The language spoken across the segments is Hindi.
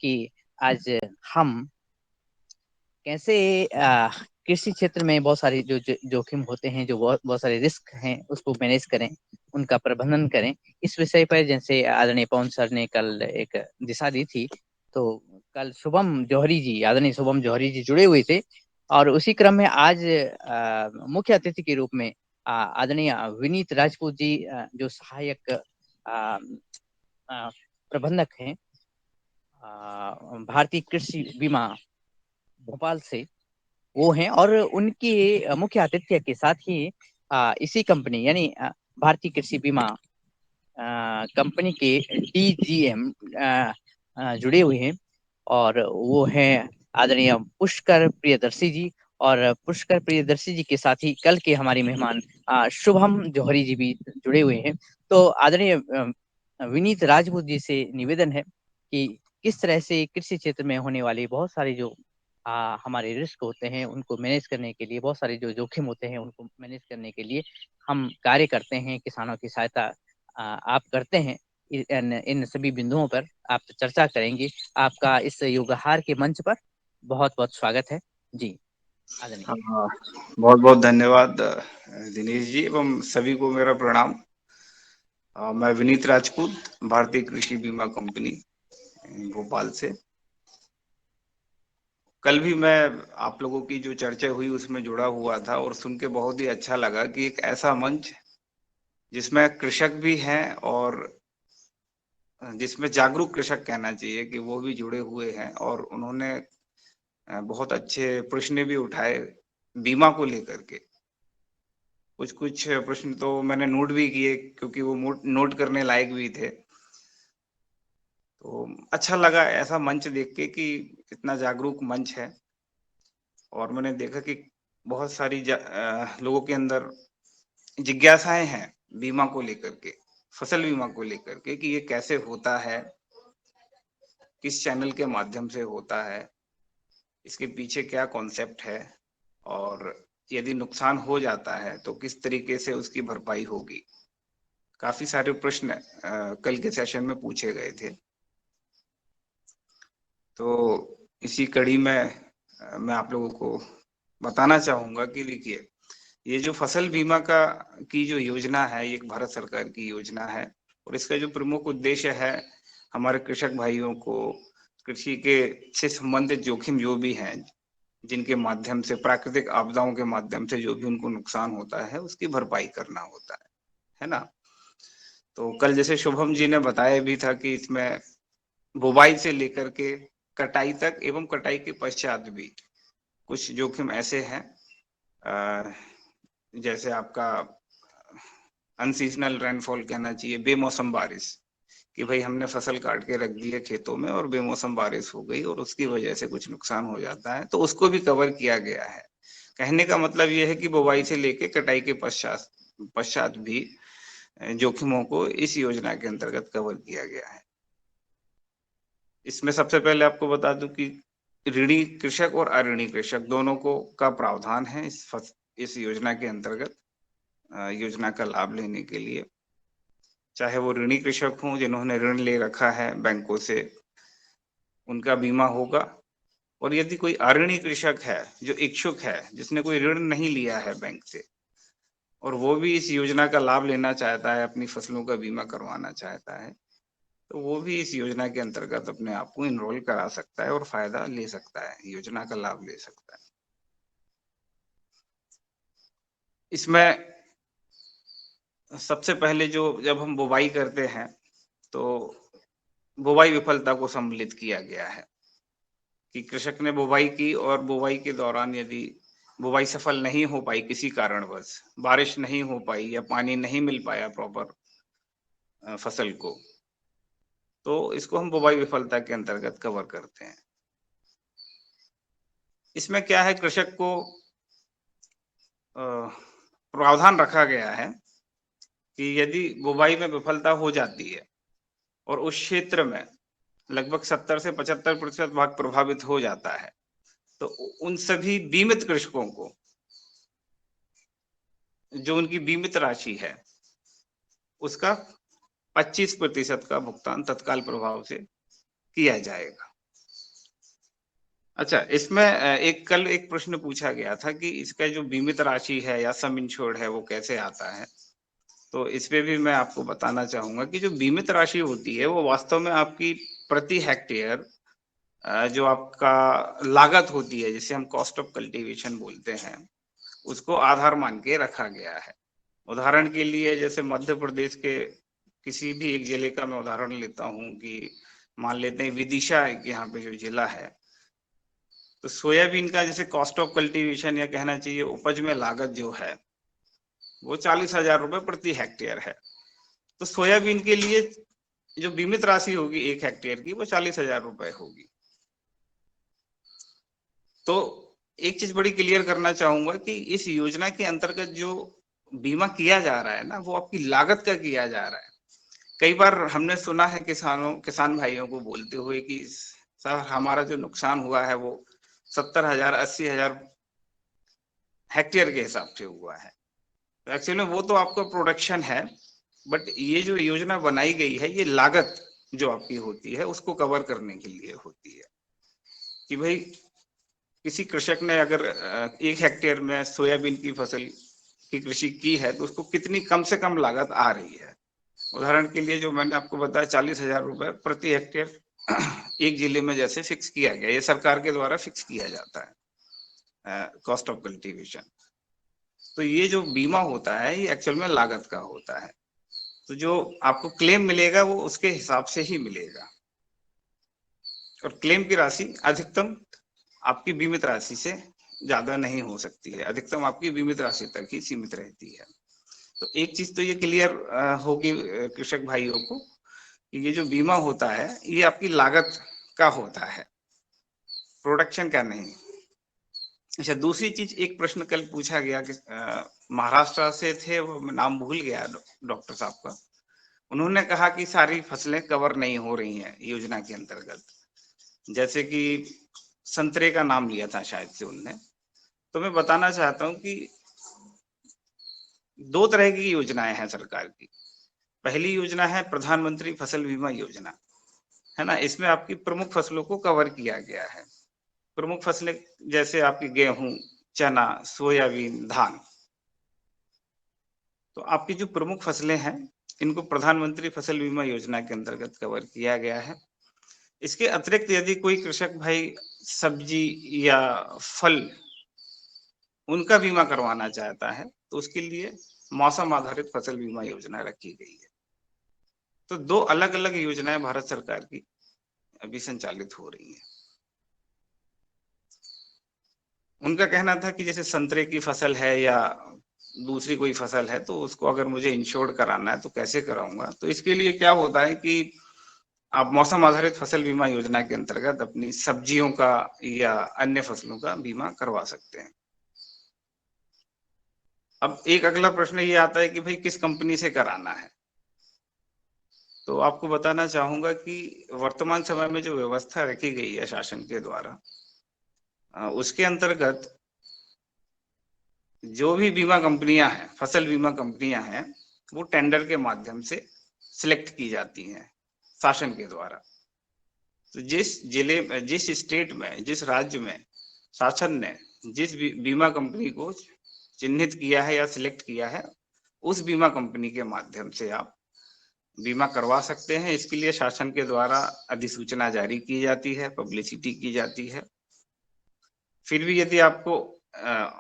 कि आज हम कैसे कृषि क्षेत्र में बहुत सारी जो जोखिम होते हैं, जो बहुत बहुत सारे रिस्क हैं, उसको मैनेज करें, उनका प्रबंधन करें। इस विषय पर जैसे आदरणीय पवन सर ने कल एक दिशा दी थी, तो कल शुभम जौहरी जी, आदरणीय शुभम जौहरी जी जुड़े हुए थे, और उसी क्रम में आज मुख्य अतिथि के रूप में आदरणीय विनीत राजपूत जी, जो सहायक प्रबंधक हैं भारतीय कृषि बीमा भोपाल से, वो हैं। और उनकी मुख्य आतिथ्य के साथ ही इसी कंपनी यानी भारतीय कृषि बीमा कंपनी के डीजीएम जुड़े हुए हैं, और वो हैं आदरणीय पुष्कर प्रियदर्शी जी। और पुष्कर प्रियदर्शी जी के साथ ही कल के हमारे मेहमान शुभम जौहरी जी भी जुड़े हुए हैं। तो आदरणीय विनीत राजपूत जी से निवेदन है कि किस तरह से कृषि क्षेत्र में होने वाली बहुत सारी जो हमारे रिस्क होते हैं, उनको मैनेज करने के लिए, बहुत सारे जो जोखिम होते हैं उनको मैनेज करने के लिए हम कार्य करते हैं, किसानों की सहायता आप करते हैं। इन सभी बिंदुओं पर आप चर्चा करेंगे। आपका इस युगाहार के मंच पर बहुत बहुत स्वागत है जी। आदरणीय। बहुत बहुत धन्यवाद दिनेश जी, एवं सभी को मेरा प्रणाम। मैं विनीत राजपूत, भारतीय कृषि बीमा कंपनी भोपाल से। कल भी मैं आप लोगों की जो चर्चा हुई उसमें जुड़ा हुआ था, और सुन के बहुत ही अच्छा लगा कि एक ऐसा मंच जिसमें कृषक भी हैं और जिसमें जागरूक कृषक कहना चाहिए कि वो भी जुड़े हुए हैं, और उन्होंने बहुत अच्छे प्रश्न भी उठाए बीमा को लेकर के। कुछ कुछ प्रश्न तो मैंने नोट भी किए, क्योंकि वो नोट करने लायक भी थे। तो अच्छा लगा ऐसा मंच देख के कि इतना जागरूक मंच है, और मैंने देखा कि बहुत सारी लोगों के अंदर जिज्ञासाएं हैं बीमा को लेकर के, फसल बीमा को लेकर के, कि ये कैसे होता है, किस चैनल के माध्यम से होता है, इसके पीछे क्या कॉन्सेप्ट है, और यदि नुकसान हो जाता है तो किस तरीके से उसकी भरपाई होगी। काफी सारे प्रश्न कल के सेशन में पूछे गए थे। तो इसी कड़ी में मैं आप लोगों को बताना चाहूंगा कि देखिए, ये जो फसल बीमा का की जो योजना है, ये एक भारत सरकार की योजना है, और इसका जो प्रमुख उद्देश्य है हमारे कृषक भाइयों को कृषि के से संबंधित जोखिम जो भी हैं, जिनके माध्यम से, प्राकृतिक आपदाओं के माध्यम से जो भी उनको नुकसान होता है, उसकी भरपाई करना होता है ना। तो कल जैसे शुभम जी ने बताया भी था कि इसमें बुवाई से लेकर के कटाई तक एवं कटाई के पश्चात भी कुछ जोखिम ऐसे हैं, जैसे आपका अनसीजनल रेनफॉल कहना चाहिए, बेमौसम बारिश, कि भाई हमने फसल काट के रख दी है खेतों में और बेमौसम बारिश हो गई और उसकी वजह से कुछ नुकसान हो जाता है, तो उसको भी कवर किया गया है। कहने का मतलब यह है कि बुवाई से लेके कटाई के पश्चात पश्चात भी जोखिमों को इस योजना के अंतर्गत कवर किया गया है। इसमें सबसे पहले आपको बता दूं कि ऋणी कृषक और अऋणी कृषक दोनों को का प्रावधान है इस योजना के अंतर्गत, योजना का लाभ लेने के लिए। चाहे वो ऋणी कृषक हों जिन्होंने ऋण ले रखा है बैंकों से, उनका बीमा होगा। और यदि कोई अऋणी कृषक है जो इच्छुक है, जिसने कोई ऋण नहीं लिया है बैंक से, और वो भी इस योजना का लाभ लेना चाहता है, अपनी फसलों का बीमा करवाना चाहता है, तो वो भी इस योजना के अंतर्गत अपने आप को इनरोल करा सकता है और फायदा ले सकता है, योजना का लाभ ले सकता है। इसमें सबसे पहले जो जब हम बुवाई करते हैं तो बुवाई विफलता को सम्मिलित किया गया है, कि कृषक ने बुवाई की और बुवाई के दौरान यदि बुवाई सफल नहीं हो पाई, किसी कारणवश बारिश नहीं हो पाई या पानी नहीं मिल पाया प्रॉपर फसल को, तो इसको हम बुवाई विफलता के अंतर्गत कवर करते हैं। इसमें क्या है, कृषक को प्रावधान रखा गया है कि यदि बुवाई में विफलता हो जाती है और उस क्षेत्र में लगभग 70 से 75% भाग प्रभावित हो जाता है, तो उन सभी बीमित कृषकों को जो उनकी बीमित राशि है उसका 25% का भुगतान तत्काल प्रभाव से किया जाएगा। अच्छा, इसमें कल एक प्रश्न पूछा गया था कि इसका जो बीमित राशि है या सम इंश्योर्ड है वो कैसे आता है? तो इस पे भी मैं आपको बताना चाहूँगा कि जो बीमित राशि होती है वो वास्तव में आपकी प्रति हेक्टेयर जो आपका लागत होती है, जिसे हम कॉस्ट ऑफ कल्टीवेशन बोलते हैं, उसको आधार मान के रखा गया है। उदाहरण के लिए जैसे मध्य प्रदेश के किसी भी एक जिले का मैं उदाहरण लेता हूँ कि मान लेते हैं विदिशा एक यहाँ पे जो जिला है, तो सोयाबीन का जैसे कॉस्ट ऑफ कल्टीवेशन या कहना चाहिए उपज में लागत जो है वो 40,000 रुपए प्रति हेक्टेयर है। तो सोयाबीन के लिए जो बीमित राशि होगी 1 हेक्टेयर की वो 40,000 रुपए होगी। तो एक चीज बड़ी क्लियर करना चाहूंगा कि इस योजना के अंतर्गत जो बीमा किया जा रहा है ना, वो आपकी लागत का किया जा रहा है। कई बार हमने सुना है किसान भाइयों को बोलते हुए कि सर हमारा जो नुकसान हुआ है वो 70,000 80,000 हेक्टेयर के हिसाब से हुआ है। तो एक्चुअली वो तो आपका प्रोडक्शन है, बट ये जो योजना बनाई गई है ये लागत जो आपकी होती है उसको कवर करने के लिए होती है कि भाई किसी कृषक ने अगर 1 हेक्टेयर में सोयाबीन की फसल की कृषि की है तो उसको कितनी कम से कम लागत आ रही है। उदाहरण के लिए जो मैंने आपको बताया 40,000 रुपए प्रति हेक्टेयर एक जिले में जैसे फिक्स किया गया, ये सरकार के द्वारा फिक्स किया जाता है कॉस्ट ऑफ कल्टीवेशन। तो ये जो बीमा होता है ये एक्चुअल में लागत का होता है। तो जो आपको क्लेम मिलेगा वो उसके हिसाब से ही मिलेगा, और क्लेम की राशि अधिकतम आपकी बीमित राशि से ज्यादा नहीं हो सकती है, अधिकतम आपकी बीमित राशि तक ही सीमित रहती है। तो एक चीज तो ये क्लियर होगी कृषक भाइयों को कि ये जो बीमा होता है ये आपकी लागत का होता है, प्रोडक्शन का नहीं। अच्छा, दूसरी चीज एक प्रश्न कल पूछा गया कि महाराष्ट्र से थे, वो नाम भूल गया डॉक्टर साहब का। उन्होंने कहा कि सारी फसलें कवर नहीं हो रही हैं योजना के अंतर्गत, जैसे कि संतरे का नाम लिया था शायद से उनने। तो मैं बताना चाहता हूँ कि 2 तरह की योजनाएं हैं सरकार की। पहली योजना है प्रधानमंत्री फसल बीमा योजना, है ना। इसमें आपकी प्रमुख फसलों को कवर किया गया है। प्रमुख फसलें जैसे आपकी गेहूं, चना, सोयाबीन, धान। तो आपकी जो प्रमुख फसलें हैं इनको प्रधानमंत्री फसल बीमा योजना के अंतर्गत कवर किया गया है। इसके अतिरिक्त यदि कोई कृषक भाई सब्जी या फल उनका बीमा करवाना चाहता है तो उसके लिए मौसम आधारित फसल बीमा योजना रखी गई है। तो 2 अलग-अलग योजनाएं भारत सरकार की अभी संचालित हो रही हैं। उनका कहना था कि जैसे संतरे की फसल है या दूसरी कोई फसल है तो उसको अगर मुझे इंश्योर्ड कराना है तो कैसे कराऊंगा। तो इसके लिए क्या होता है कि आप मौसम आधारित फसल बीमा योजना के अंतर्गत अपनी सब्जियों का या अन्य फसलों का बीमा करवा सकते हैं। अब एक अगला प्रश्न ये आता है कि भाई किस कंपनी से कराना है। तो आपको बताना चाहूंगा कि वर्तमान समय में जो व्यवस्था रखी गई है शासन के द्वारा, उसके अंतर्गत जो भी बीमा कंपनियां हैं, फसल बीमा कंपनियां हैं, वो टेंडर के माध्यम से सिलेक्ट की जाती हैं शासन के द्वारा। तो जिस स्टेट में, जिस राज्य में शासन ने जिस बीमा कंपनी को चिन्हित किया है या सिलेक्ट किया है, उस बीमा कंपनी के माध्यम से आप बीमा करवा सकते हैं। इसके लिए शासन के द्वारा अधिसूचना जारी की जाती है, पब्लिसिटी की जाती है। फिर भी यदि आपको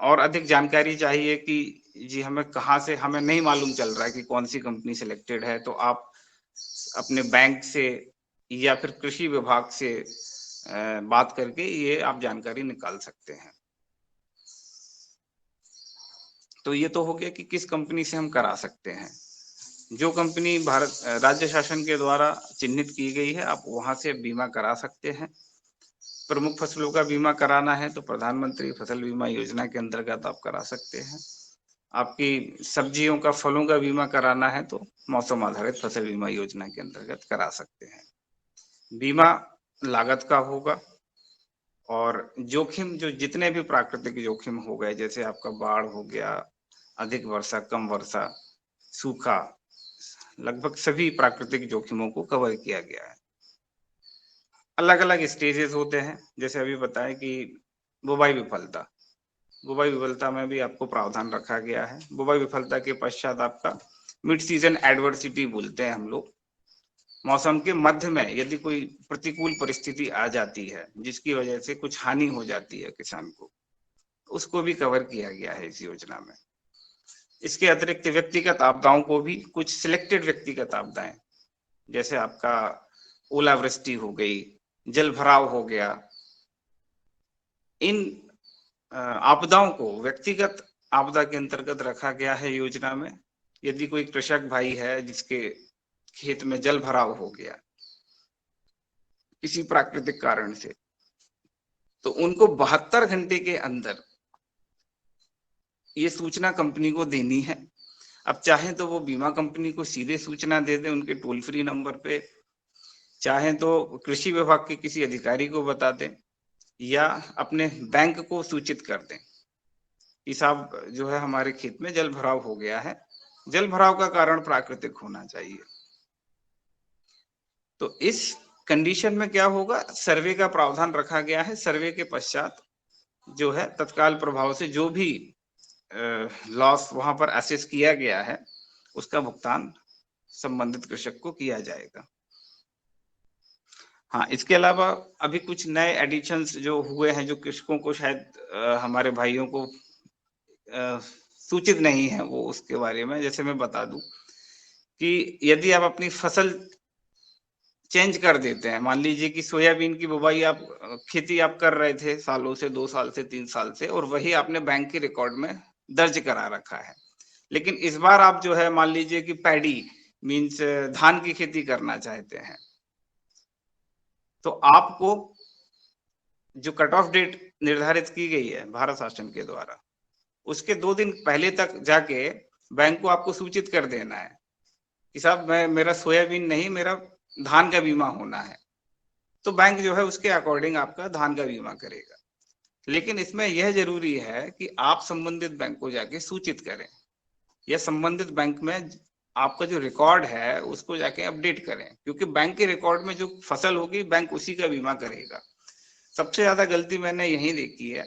और अधिक जानकारी चाहिए कि जी हमें कहाँ से, हमें नहीं मालूम चल रहा है कि कौन सी कंपनी सिलेक्टेड है, तो आप अपने बैंक से या फिर कृषि विभाग से बात करके ये आप जानकारी निकाल सकते हैं। तो ये तो हो गया कि किस कंपनी से हम करा सकते हैं। जो कंपनी भारत राज्य शासन के द्वारा चिन्हित की गई है आप वहां से बीमा करा सकते हैं। प्रमुख फसलों का बीमा कराना है तो प्रधानमंत्री फसल बीमा योजना के अंतर्गत आप करा सकते हैं। आपकी सब्जियों का, फलों का बीमा कराना है तो मौसम आधारित फसल बीमा योजना के अंतर्गत करा सकते हैं। बीमा लागत का होगा, और जोखिम जो जितने भी प्राकृतिक जोखिम हो गए, जैसे आपका बाढ़ हो गया, अधिक वर्षा, कम वर्षा, सूखा, लगभग सभी प्राकृतिक जोखिमों को कवर किया गया है। अलग अलग स्टेजेस होते हैं, जैसे अभी बताया कि बुवाई विफलता, बुवाई विफलता में भी आपको प्रावधान रखा गया है। बुवाई विफलता के पश्चात आपका मिड सीजन एडवर्सिटी बोलते हैं हम लोग, मौसम के मध्य में यदि कोई प्रतिकूल परिस्थिति आ जाती है जिसकी वजह से कुछ हानि हो जाती है किसान को, उसको भी कवर किया गया है इस योजना में। इसके अतिरिक्त व्यक्तिगत आपदाओं को भी, कुछ सिलेक्टेड व्यक्तिगत आपदाएं, जैसे आपका ओलावृष्टि हो गई, जल भराव हो गया, इन आपदाओं को व्यक्तिगत आपदा के अंतर्गत रखा गया है योजना में। यदि कोई कृषक भाई है जिसके खेत में जल भराव हो गया किसी प्राकृतिक कारण से, तो उनको 72 घंटे के अंदर ये सूचना कंपनी को देनी है। अब चाहे तो वो बीमा कंपनी को सीधे सूचना दे दें उनके टोल फ्री नंबर पे, चाहे तो कृषि विभाग के किसी अधिकारी को बता दें, या अपने बैंक को सूचित कर दें कि साहब जो है हमारे खेत में जल भराव हो गया है, जल भराव का कारण प्राकृतिक होना चाहिए। तो इस कंडीशन में क्या होगा, सर्वे का प्रावधान रखा गया है। सर्वे के पश्चात जो है तत्काल प्रभाव से जो भी लॉस वहां पर असेस किया गया है उसका भुगतान संबंधित कृषक को किया जाएगा। हाँ, इसके अलावा अभी कुछ नए एडिशंस जो हुए हैं, जो कृषकों को शायद हमारे भाइयों को सूचित नहीं है वो उसके बारे में, जैसे मैं बता दूं कि यदि आप अपनी फसल चेंज कर देते हैं, मान लीजिए कि सोयाबीन की बुवाई आप खेती आप कर रहे थे सालों से, 2 साल से, 3 साल से, और वही आपने बैंक के रिकॉर्ड में दर्ज करा रखा है, लेकिन इस बार आप जो है मान लीजिए कि पैडी मीन्स धान की खेती करना चाहते हैं, तो आपको जो कट ऑफ डेट निर्धारित की गई है भारत शासन के द्वारा, उसके 2 दिन पहले तक जाके बैंक को आपको सूचित कर देना है कि साहब मैं, मेरा सोयाबीन नहीं, मेरा धान का बीमा होना है। तो बैंक जो है उसके अकॉर्डिंग आपका धान का बीमा करेगा। लेकिन इसमें यह जरूरी है कि आप संबंधित बैंक को जाके सूचित करें, या संबंधित बैंक में आपका जो रिकॉर्ड है उसको जाके अपडेट करें, क्योंकि बैंक के रिकॉर्ड में जो फसल होगी बैंक उसी का बीमा करेगा। सबसे ज्यादा गलती मैंने यही देखी है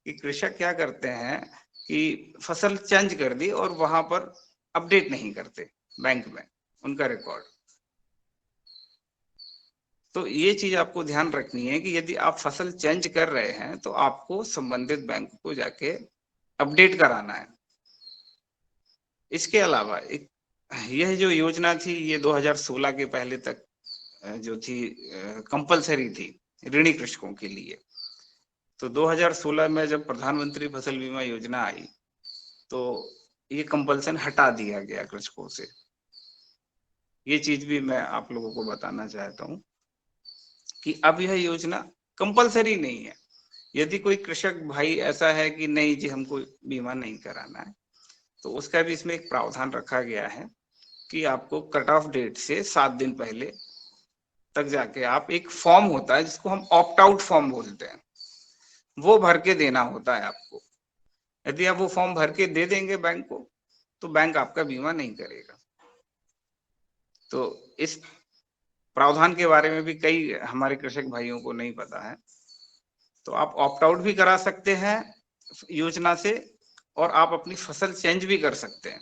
कि कृषक क्या करते हैं कि फसल चेंज कर दी और वहां पर अपडेट नहीं करते बैंक में उनका रिकॉर्ड। तो ये चीज आपको ध्यान रखनी है कि यदि आप फसल चेंज कर रहे हैं तो आपको संबंधित बैंक को जाके अपडेट कराना है। इसके अलावा एक यह जो योजना थी ये 2016 के पहले तक जो थी कंपलसरी थी ऋणी कृषकों के लिए। तो 2016 में जब प्रधानमंत्री फसल बीमा योजना आई तो ये कंपल्सन हटा दिया गया कृषकों से। ये चीज भी मैं आप लोगों को बताना चाहता हूँ कि अब यह योजना कंपलसरी नहीं है। यदि कोई कृषक भाई ऐसा है कि नहीं जी हमको बीमा नहीं कराना है, तो उसका भी इसमें एक प्रावधान रखा गया है कि आपको कट ऑफ डेट से 7 दिन पहले तक जाके आप, एक फॉर्म होता है जिसको हम ऑप्ट आउट फॉर्म बोलते हैं, वो भर के देना होता है आपको। यदि आप वो फॉर्म भर के दे देंगे बैंक को तो बैंक आपका बीमा नहीं करेगा। तो इस प्रावधान के बारे में भी कई हमारे कृषक भाइयों को नहीं पता है। तो आप ऑप्ट आउट भी करा सकते हैं योजना से, और आप अपनी फसल चेंज भी कर सकते हैं,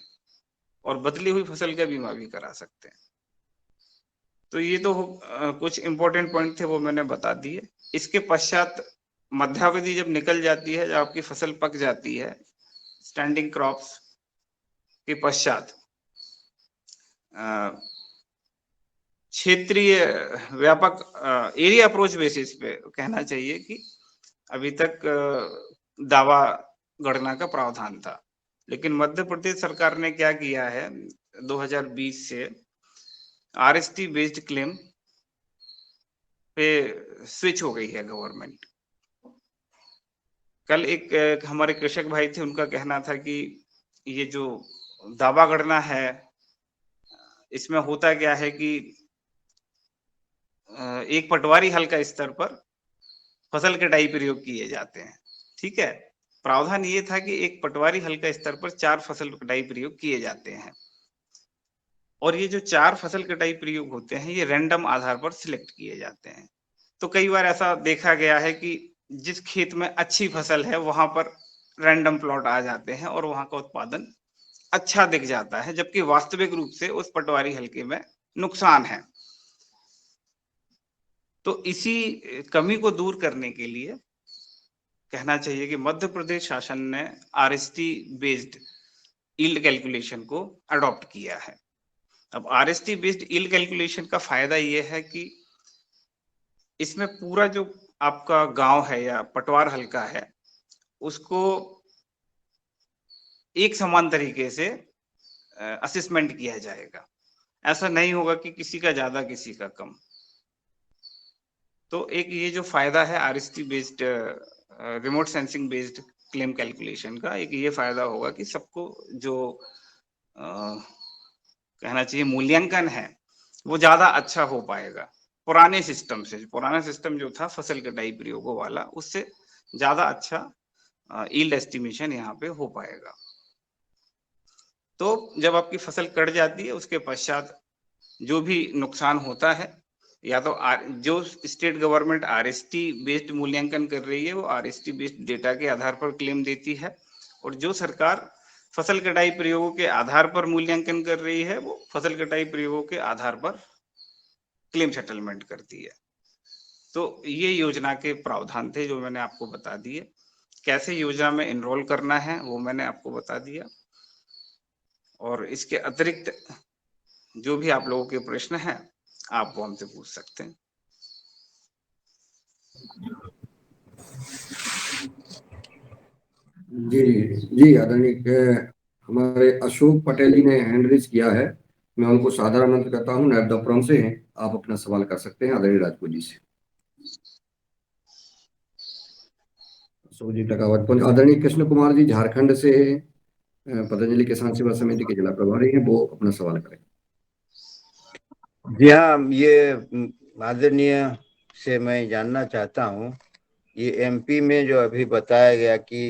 और बदली हुई फसल का बीमा भी करा सकते हैं। तो ये तो कुछ इंपॉर्टेंट पॉइंट थे, वो मैंने बता दिए। इसके पश्चात मध्यावधि जब निकल जाती है, जब आपकी फसल पक जाती है, स्टैंडिंग क्रॉप्स के पश्चात क्षेत्रीय व्यापक एरिया अप्रोच बेसिस पे कहना चाहिए कि अभी तक दावा गणना का प्रावधान था, लेकिन मध्य प्रदेश सरकार ने क्या किया है 2020 से आरएसटी बेस्ड क्लेम पे स्विच हो गई है गवर्नमेंट। कल एक हमारे कृषक भाई थे, उनका कहना था कि ये जो दावा गणना है इसमें होता क्या है कि एक पटवारी हल का स्तर पर फसल कटाई प्रयोग किए जाते हैं। ठीक है, प्रावधान ये था कि एक पटवारी हल का स्तर पर 4 फसल कटाई प्रयोग किए जाते हैं, और ये जो 4 फसल कटाई प्रयोग होते हैं ये रैंडम आधार पर सिलेक्ट किए जाते हैं। तो कई बार ऐसा देखा गया है कि जिस खेत में अच्छी फसल है वहां पर रैंडम प्लॉट आ जाते हैं और वहां का उत्पादन अच्छा दिख जाता है, जबकि वास्तविक रूप से उस पटवारी हल्के में नुकसान है। तो इसी कमी को दूर करने के लिए कहना चाहिए कि मध्य प्रदेश शासन ने आरएसटी बेस्ड यील्ड कैलकुलेशन को अडॉप्ट किया है। अब आरएसटी बेस्ड यील्ड कैलकुलेशन का फायदा यह है कि इसमें पूरा जो आपका गांव है या पटवार हल्का है उसको एक समान तरीके से असेसमेंट किया जाएगा। ऐसा नहीं होगा कि किसी का ज्यादा किसी का कम। तो एक ये जो फायदा है RST based remote sensing based claim calculation का, एक ये फायदा होगा कि सबको जो कहना चाहिए मूल्यांकन है वो ज्यादा अच्छा हो पाएगा। पुराने सिस्टम से, पुराना सिस्टम जो था फसल कटाई प्रयोगों वाला, उससे ज्यादा अच्छा यील्ड एस्टिमेशन यहाँ पे हो पाएगा। तो जब आपकी फसल कट जाती है उसके पश्चात जो भी नुकसान होता है, या तो जो स्टेट गवर्नमेंट आरएसटी बेस्ड मूल्यांकन कर रही है वो आरएसटी बेस्ड डेटा के आधार पर क्लेम देती है, और जो सरकार फसल कटाई प्रयोगों के आधार पर मूल्यांकन कर रही है वो फसल कटाई प्रयोगों के आधार पर क्लेम सेटलमेंट करती है। तो ये योजना के प्रावधान थे जो मैंने आपको बता दिए। कैसे योजना में एनरोल करना है वो मैंने आपको बता दिया, और इसके अतिरिक्त जो भी आप लोगों के प्रश्न हैं आप वो हमसे पूछ सकते हैं। जी जी आदरणीय हमारे अशोक पटेल जी ने हैंड रेज किया है। मैं उनको सादर आमंत्रित करता हूँ, नर्मदापुरम से हैं, आप अपना सवाल कर सकते हैं आदरणीय राजपूत जी से। अशोक जी टकावत। आदरणीय कृष्ण कुमार जी झारखंड से पतंजलि किसान सेवा समिति के जिला प्रभारी हैं, वो अपना सवाल करें। जी हाँ, ये आदरणीय से मैं जानना चाहता हूँ, ये एमपी में जो अभी बताया गया कि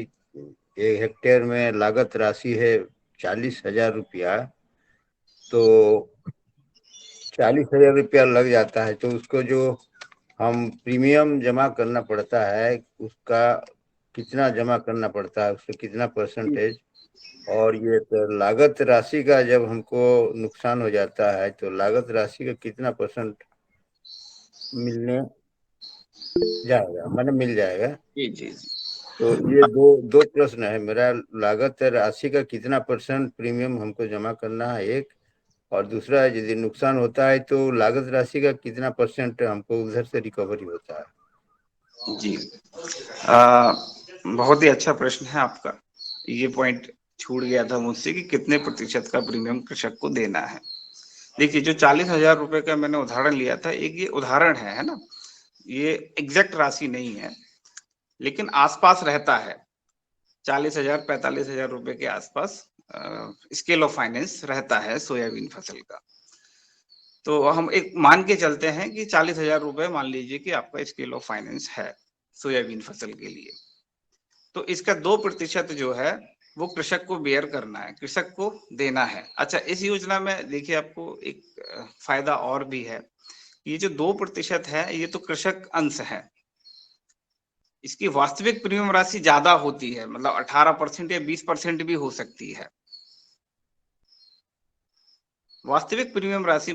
1 हेक्टेयर में लागत राशि है 40,000 रुपया, तो 40,000 रुपया लग जाता है, तो उसको जो हम प्रीमियम जमा करना पड़ता है उसका कितना जमा करना पड़ता है, उसका कितना परसेंटेज, और ये तो लागत राशि का जब हमको नुकसान हो जाता है तो लागत राशि का कितना परसेंट मिलने जाएगा, मैंने मिल जाएगा। जी जी। तो ये दो प्रश्न है मेरा। लागत राशि का कितना परसेंट प्रीमियम हमको जमा करना है एक, और दूसरा है यदि नुकसान होता है तो लागत राशि का कितना परसेंट हमको उधर से रिकवरी होता है। जी बहुत ही अच्छा प्रश्न है आपका। ये पॉइंट छूट गया था मुझसे कि कितने प्रतिशत का प्रीमियम कृषक को देना है। देखिए, जो 40,000 रुपए का मैंने उदाहरण लिया था, एक ये उदाहरण है ना, ये एग्जैक्ट राशि नहीं है, लेकिन आसपास रहता है। 40,000 45,000 रुपए के आसपास स्केल ऑफ फाइनेंस रहता है सोयाबीन फसल का। तो हम एक मान के चलते हैं कि 40,000 रुपए मान लीजिए कि आपका स्केल ऑफ फाइनेंस है सोयाबीन फसल के लिए। तो इसका 2% जो है वो कृषक को बेयर करना है, कृषक को देना है। अच्छा, इस योजना में देखिए आपको एक फायदा और भी है। ये जो 2% है ये तो कृषक अंश है, इसकी वास्तविक प्रीमियम राशि ज्यादा होती है, मतलब 18% या 20% भी हो सकती है। वास्तविक प्रीमियम राशि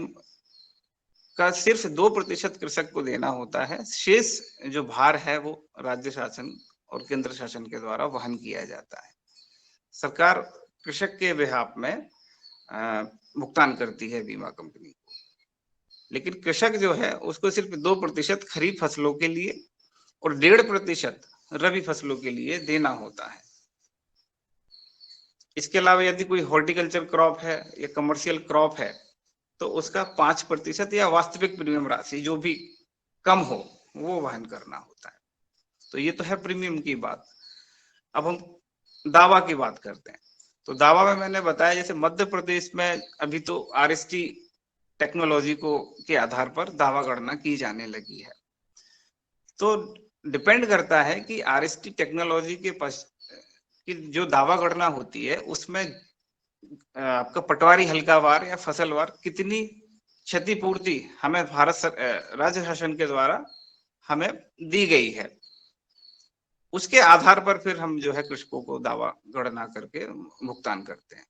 का सिर्फ 2% कृषक को देना होता है, शेष जो भार है वो राज्य शासन और केंद्र शासन के द्वारा वहन किया जाता है। सरकार कृषक के बेहाफ में भुगतान करती है बीमा कंपनी को, लेकिन कृषक जो है उसको सिर्फ 2% खरीफ फसलों के लिए और 1.5% रबी फसलों के लिए देना होता है। इसके अलावा यदि कोई हॉर्टिकल्चर क्रॉप है या कमर्शियल क्रॉप है तो उसका 5% या वास्तविक प्रीमियम राशि जो भी कम हो वो वहन करना होता है। तो ये तो है प्रीमियम की बात। अब हम दावा की बात करते हैं। तो दावा में मैंने बताया जैसे मध्य प्रदेश में अभी तो आरएसटी टेक्नोलॉजी को के आधार पर दावा गणना की जाने लगी है। तो डिपेंड करता है कि आरएसटी टेक्नोलॉजी के पास कि जो दावा गणना होती है उसमें आपका पटवारी हल्कावार या फसलवार कितनी क्षतिपूर्ति हमें राज्य शासन के द्वारा हमें दी गई है, उसके आधार पर फिर हम जो है कृषकों को दावा गणना करके भुगतान करते हैं।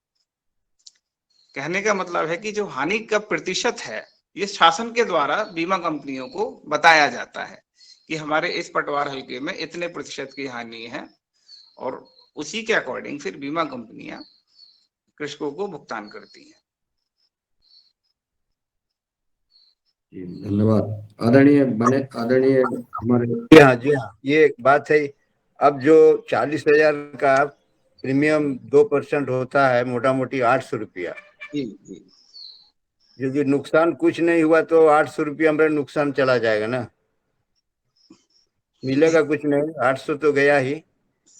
कहने का मतलब है कि जो हानि का प्रतिशत है, ये शासन के द्वारा बीमा कंपनियों को बताया जाता है कि हमारे इस पटवार हल्के में इतने प्रतिशत की हानि है, और उसी के अकॉर्डिंग फिर बीमा कंपनियां कृषकों को भुगतान करती हैं। धन्यवाद आदरणीय हमारे। जी हाँ, ये एक बात है। अब जो 40,000 का प्रीमियम 2% होता है, मोटा मोटी 800 रुपया। जी जी, यदि नुकसान कुछ नहीं हुआ तो 800 रुपया हमारा नुकसान चला जाएगा ना, मिलेगा कुछ नहीं, 800 तो गया ही,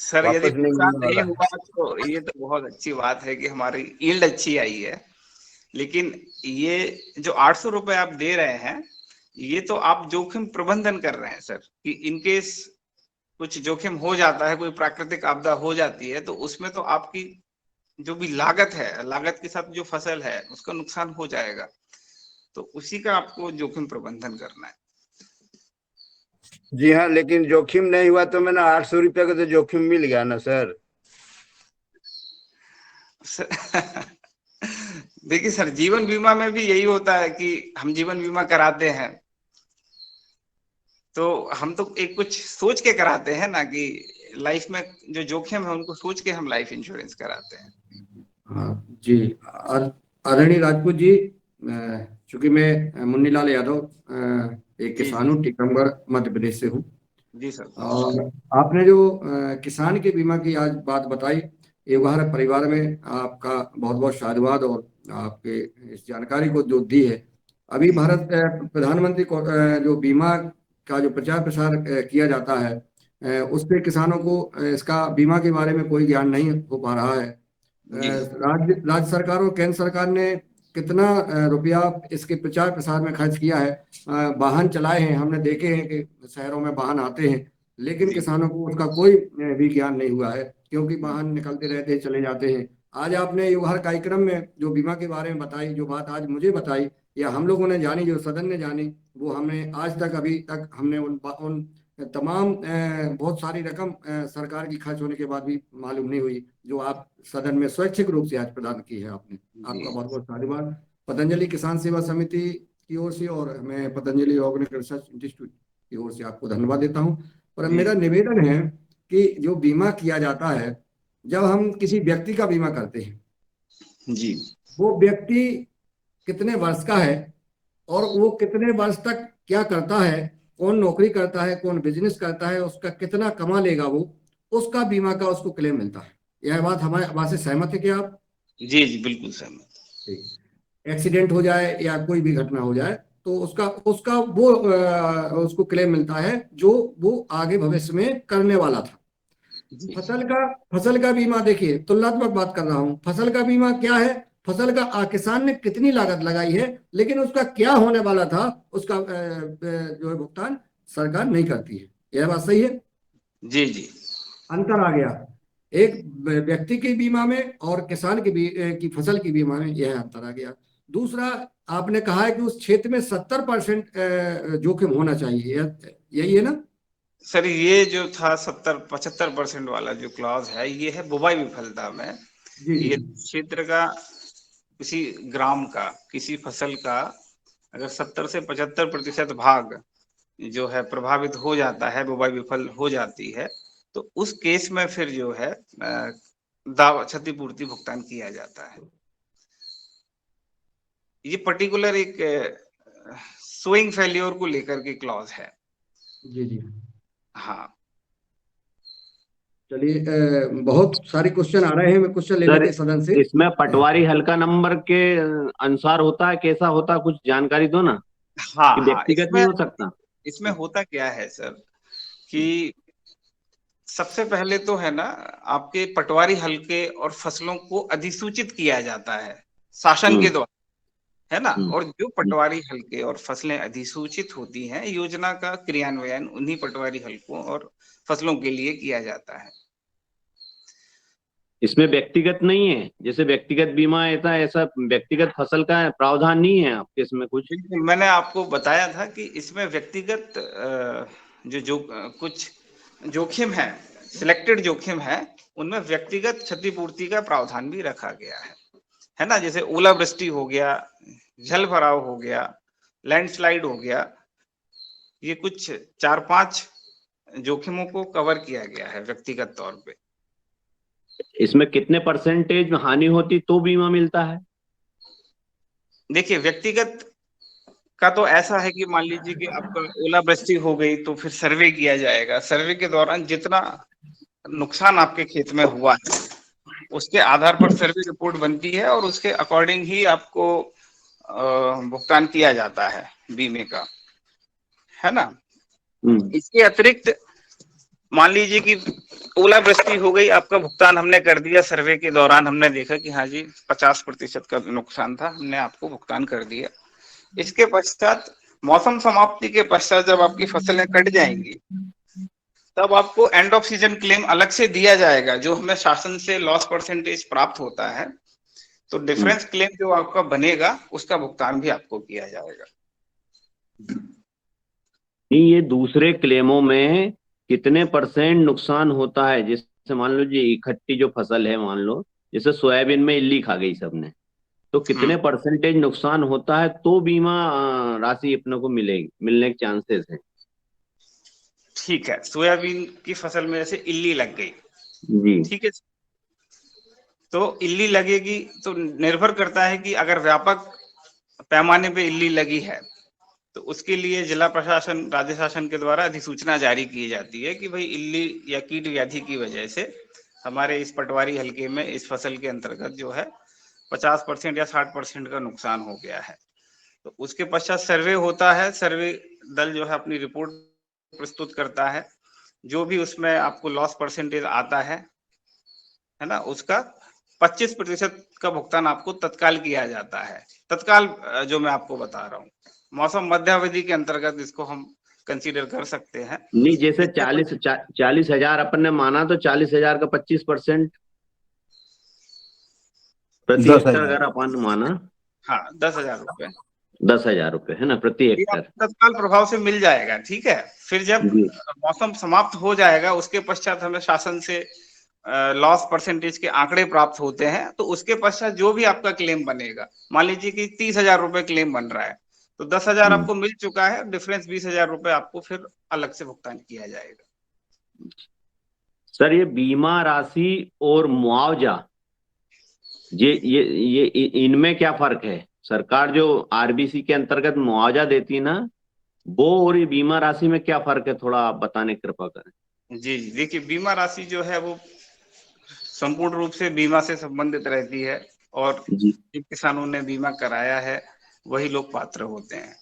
सर यदि वापस नहीं नुकसान मिलने नहीं वाला है। हुआ तो ये तो बहुत अच्छी बात है कि हमारी यील्ड अच्छी आई है, लेकिन ये जो 800 रुपए आप दे रहे हैं, ये तो आप जोखिम प्रबंधन कर रहे हैं सर, कि इनकेस कुछ जोखिम हो जाता है, कोई प्राकृतिक आपदा हो जाती है, तो उसमें तो आपकी जो भी लागत है, लागत के साथ जो फसल है उसका नुकसान हो जाएगा, तो उसी का आपको जोखिम प्रबंधन करना है। जी हाँ, लेकिन जोखिम नहीं हुआ तो मैंने 800 रुपया का तो जोखिम मिल गया ना सर। देखिए सर, जीवन बीमा में भी यही होता है कि हम जीवन बीमा कराते हैं तो हम तो एक कुछ सोच के कराते हैं ना, कि लाइफ में जो जोखिम है उनको सोच के हम लाइफ इंश्योरेंस कराते हैं। हाँ जी, आदरणीय राजपूत जी, चूंकि मैं मुन्नीलाल यादव एक जी किसान हूँ, टीकमगढ़ मध्य प्रदेश से हूँ। जी सर। और आपने जो किसान के बीमा की आज बात बताई, युगहर परिवार में आपका बहुत बहुत साधुवाद, और आपके इस जानकारी को जो दी है। अभी जी भारत प्रधानमंत्री को जो बीमा का जो प्रचार प्रसार किया जाता है, उस पे किसानों को इसका बीमा के बारे में कोई ज्ञान नहीं हो पा रहा है। जी राज्य सरकार और केंद्र सरकार ने कितना रुपया इसके प्रचार प्रसार में खर्च किया है। वाहन चलाए हैं, हमने देखे हैं कि शहरों में वाहन आते हैं, लेकिन जी किसानों को उसका कोई भी ज्ञान नहीं हुआ है, क्योंकि वाहन निकलते रहते हैं, चले जाते हैं। आज आपने युगहर कार्यक्रम में जो बीमा के बारे में बताई, जो बात आज मुझे बताई या हम लोगों ने जानी, जो सदन ने जानी, वो हमने आज तक अभी तक हमने उन तमाम बहुत सारी रकम सरकार की खर्च होने के बाद भी मालूम नहीं हुई, जो आप सदन में स्वैच्छिक रूप से आज प्रदान की है आपने। आपका बहुत बहुत धन्यवाद पतंजलि किसान सेवा समिति की ओर से, और मैं पतंजलि ऑर्गेनिक रिसर्च इंस्टीट्यूट की ओर से आपको धन्यवाद देता हूँ। और जी मेरा निवेदन है कि जो बीमा किया जाता है, जब हम किसी व्यक्ति का बीमा करते हैं, जी वो व्यक्ति कितने वर्ष का है और वो कितने वर्ष तक क्या करता है, कौन नौकरी करता है, कौन बिजनेस करता है, उसका कितना कमा लेगा वो, उसका बीमा का उसको क्लेम मिलता है। यह बात हमारे बात से सहमत है क्या आप? जी जी, बिल्कुल सहमत। ठीक। एक्सीडेंट हो जाए या कोई भी घटना हो जाए तो उसका उसका वो उसको क्लेम मिलता है जो वो आगे भविष्य में करने वाला था। जी फसल का बीमा, देखिए तुलनात्मक बात कर रहा हूं। फसल का बीमा क्या है? फसल का किसान ने कितनी लागत लगाई है, लेकिन उसका क्या होने वाला था, उसका जो है भुगतान सरकार नहीं करती है। यह बात सही है? जी जी अंतर आ गया एक व्यक्ति के बीमा में और किसान की फसल की बीमा में, यह अंतर आ गया। दूसरा, आपने कहा है कि उस क्षेत्र में 70% जोखिम होना चाहिए, यही है ना? सर, ये जो था 70-75% वाला जो क्लॉज है, ये है बुवाई विफलता में। जी जी ये क्षेत्र का, किसी ग्राम का, किसी फसल का अगर 70 से 75% भाग जो है प्रभावित हो जाता है, बुवाई विफल हो जाती है, तो उस केस में फिर जो है दावा क्षतिपूर्ति भुगतान किया जाता है। ये पर्टिकुलर एक सोइंग फेल्योर को लेकर के क्लॉज है। जी जी। हाँ चलिए, बहुत सारे क्वेश्चन आ रहे हैं, मैं क्वेश्चन ले सर, लेते हैं सदन से। इसमें पटवारी हल्का नंबर के अनुसार होता है, कैसा होता है, कुछ जानकारी दो ना, हाँ कि हाँ, व्यक्तिगत नहीं हो सकता? इसमें होता क्या है सर, कि सबसे पहले तो है ना, आपके पटवारी हल्के और फसलों को अधिसूचित किया जाता है शासन के द्वारा, है ना। और जो पटवारी हल्के और फसलें अधिसूचित होती हैं, योजना का क्रियान्वयन उन्हीं पटवारी हल्कों और फसलों के लिए किया जाता है। इसमें व्यक्तिगत नहीं है, जैसे व्यक्तिगत बीमा ऐसा ऐसा व्यक्तिगत फसल का प्रावधान नहीं है आपके इसमें कुछ? बिल्कुल, मैंने आपको बताया था कि इसमें व्यक्तिगत जो कुछ जोखिम है, सिलेक्टेड जोखिम है, उनमें व्यक्तिगत क्षतिपूर्ति का प्रावधान भी रखा गया है ना। जैसे ओलावृष्टि हो गया, जल भराव हो गया, लैंडस्लाइड हो गया, ये कुछ 4-5 जोखिमों को कवर किया गया है व्यक्तिगत तौर पे। इसमें कितने परसेंटेज हानि होती तो बीमा मिलता है? देखिए, व्यक्तिगत का तो ऐसा है कि मान लीजिए कि आपका ओलावृष्टि हो गई तो फिर सर्वे किया जाएगा। सर्वे के दौरान जितना नुकसान आपके खेत में हुआ है उसके आधार पर सर्वे रिपोर्ट बनती है और उसके अकॉर्डिंग ही आपको भुगतान किया जाता है बीमे का, है ना। इसके अतिरिक्त मान लीजिए कि ओलावृष्टि हो गई, आपका भुगतान हमने कर दिया, सर्वे के दौरान हमने देखा कि हाँ जी 50% का नुकसान था, हमने आपको भुगतान कर दिया। इसके पश्चात मौसम समाप्ति के पश्चात जब आपकी फसलें कट जाएंगी तब आपको एंड ऑफ सीजन क्लेम अलग से दिया जाएगा, जो हमें शासन से लॉस परसेंटेज प्राप्त होता है। तो डिफरेंस क्लेम जो आपका बनेगा उसका भुगतान भी आपको किया जाएगा। नहीं, ये दूसरे क्लेमों में कितने परसेंट नुकसान होता है? जैसे मान लो जी इकट्ठी जो फसल है, मान लो जैसे सोयाबीन में इल्ली खा गई सबने, तो कितने परसेंटेज नुकसान होता है तो बीमा राशि अपने को मिलेगी, मिलने के चांसेस हैं? ठीक है, सोयाबीन की फसल में जैसे इल्ली लग गई, जी ठीक है, तो इल्ली लगेगी तो निर्भर करता है कि अगर व्यापक पैमाने पे इल्ली लगी है तो उसके लिए जिला प्रशासन, राज्य शासन के द्वारा अधिसूचना जारी की जाती है कि भाई इल्ली या कीट व्याधि की वजह से हमारे इस पटवारी हलके में इस फसल के अंतर्गत जो है 50% या 60% का नुकसान हो गया है। तो उसके पश्चात सर्वे होता है, सर्वे दल जो है अपनी रिपोर्ट प्रस्तुत करता है, जो भी उसमें आपको लॉस परसेंटेज आता है ना, उसका 25% का भुगतान आपको तत्काल किया जाता है। तत्काल जो मैं आपको बता रहा हूँ, मौसम मध्यावधि के अंतर्गत इसको हम कंसीडर कर सकते हैं। नहीं, जैसे इसके 40,000 अपन ने माना तो 40,000 का 25% प्रति हेक्टर 10,000। अगर अपन माना, हाँ, 10,000 रुपए 10,000 रुपए है ना प्रति ये हेक्टर। आपको तत्काल प्रभाव से मिल जाएगा। ठीक है, फिर जब जी मौसम समाप्त हो जाएगा उसके पश्चात हमें शासन से लॉस परसेंटेज के आंकड़े प्राप्त होते हैं, तो उसके पश्चात जो भी आपका क्लेम बनेगा, मान लीजिए कि 30,000 रुपए क्लेम बन रहा है तो 10,000 आपको मिल चुका है, डिफरेंस 20,000 रुपए आपको फिर अलग से भुगतान किया जाएगा। सर, ये बीमा राशि और मुआवजा, ये इनमें क्या फर्क है? सरकार जो आरबीसी के अंतर्गत मुआवजा देती है ना, वो और ये बीमा राशि में क्या फर्क है, थोड़ा आप बताने की कृपा करें। जी जी, देखिए बीमा राशि जो है वो संपूर्ण रूप से बीमा से संबंधित रहती है और जी जिन किसानों ने बीमा कराया है वही लोग पात्र होते हैं।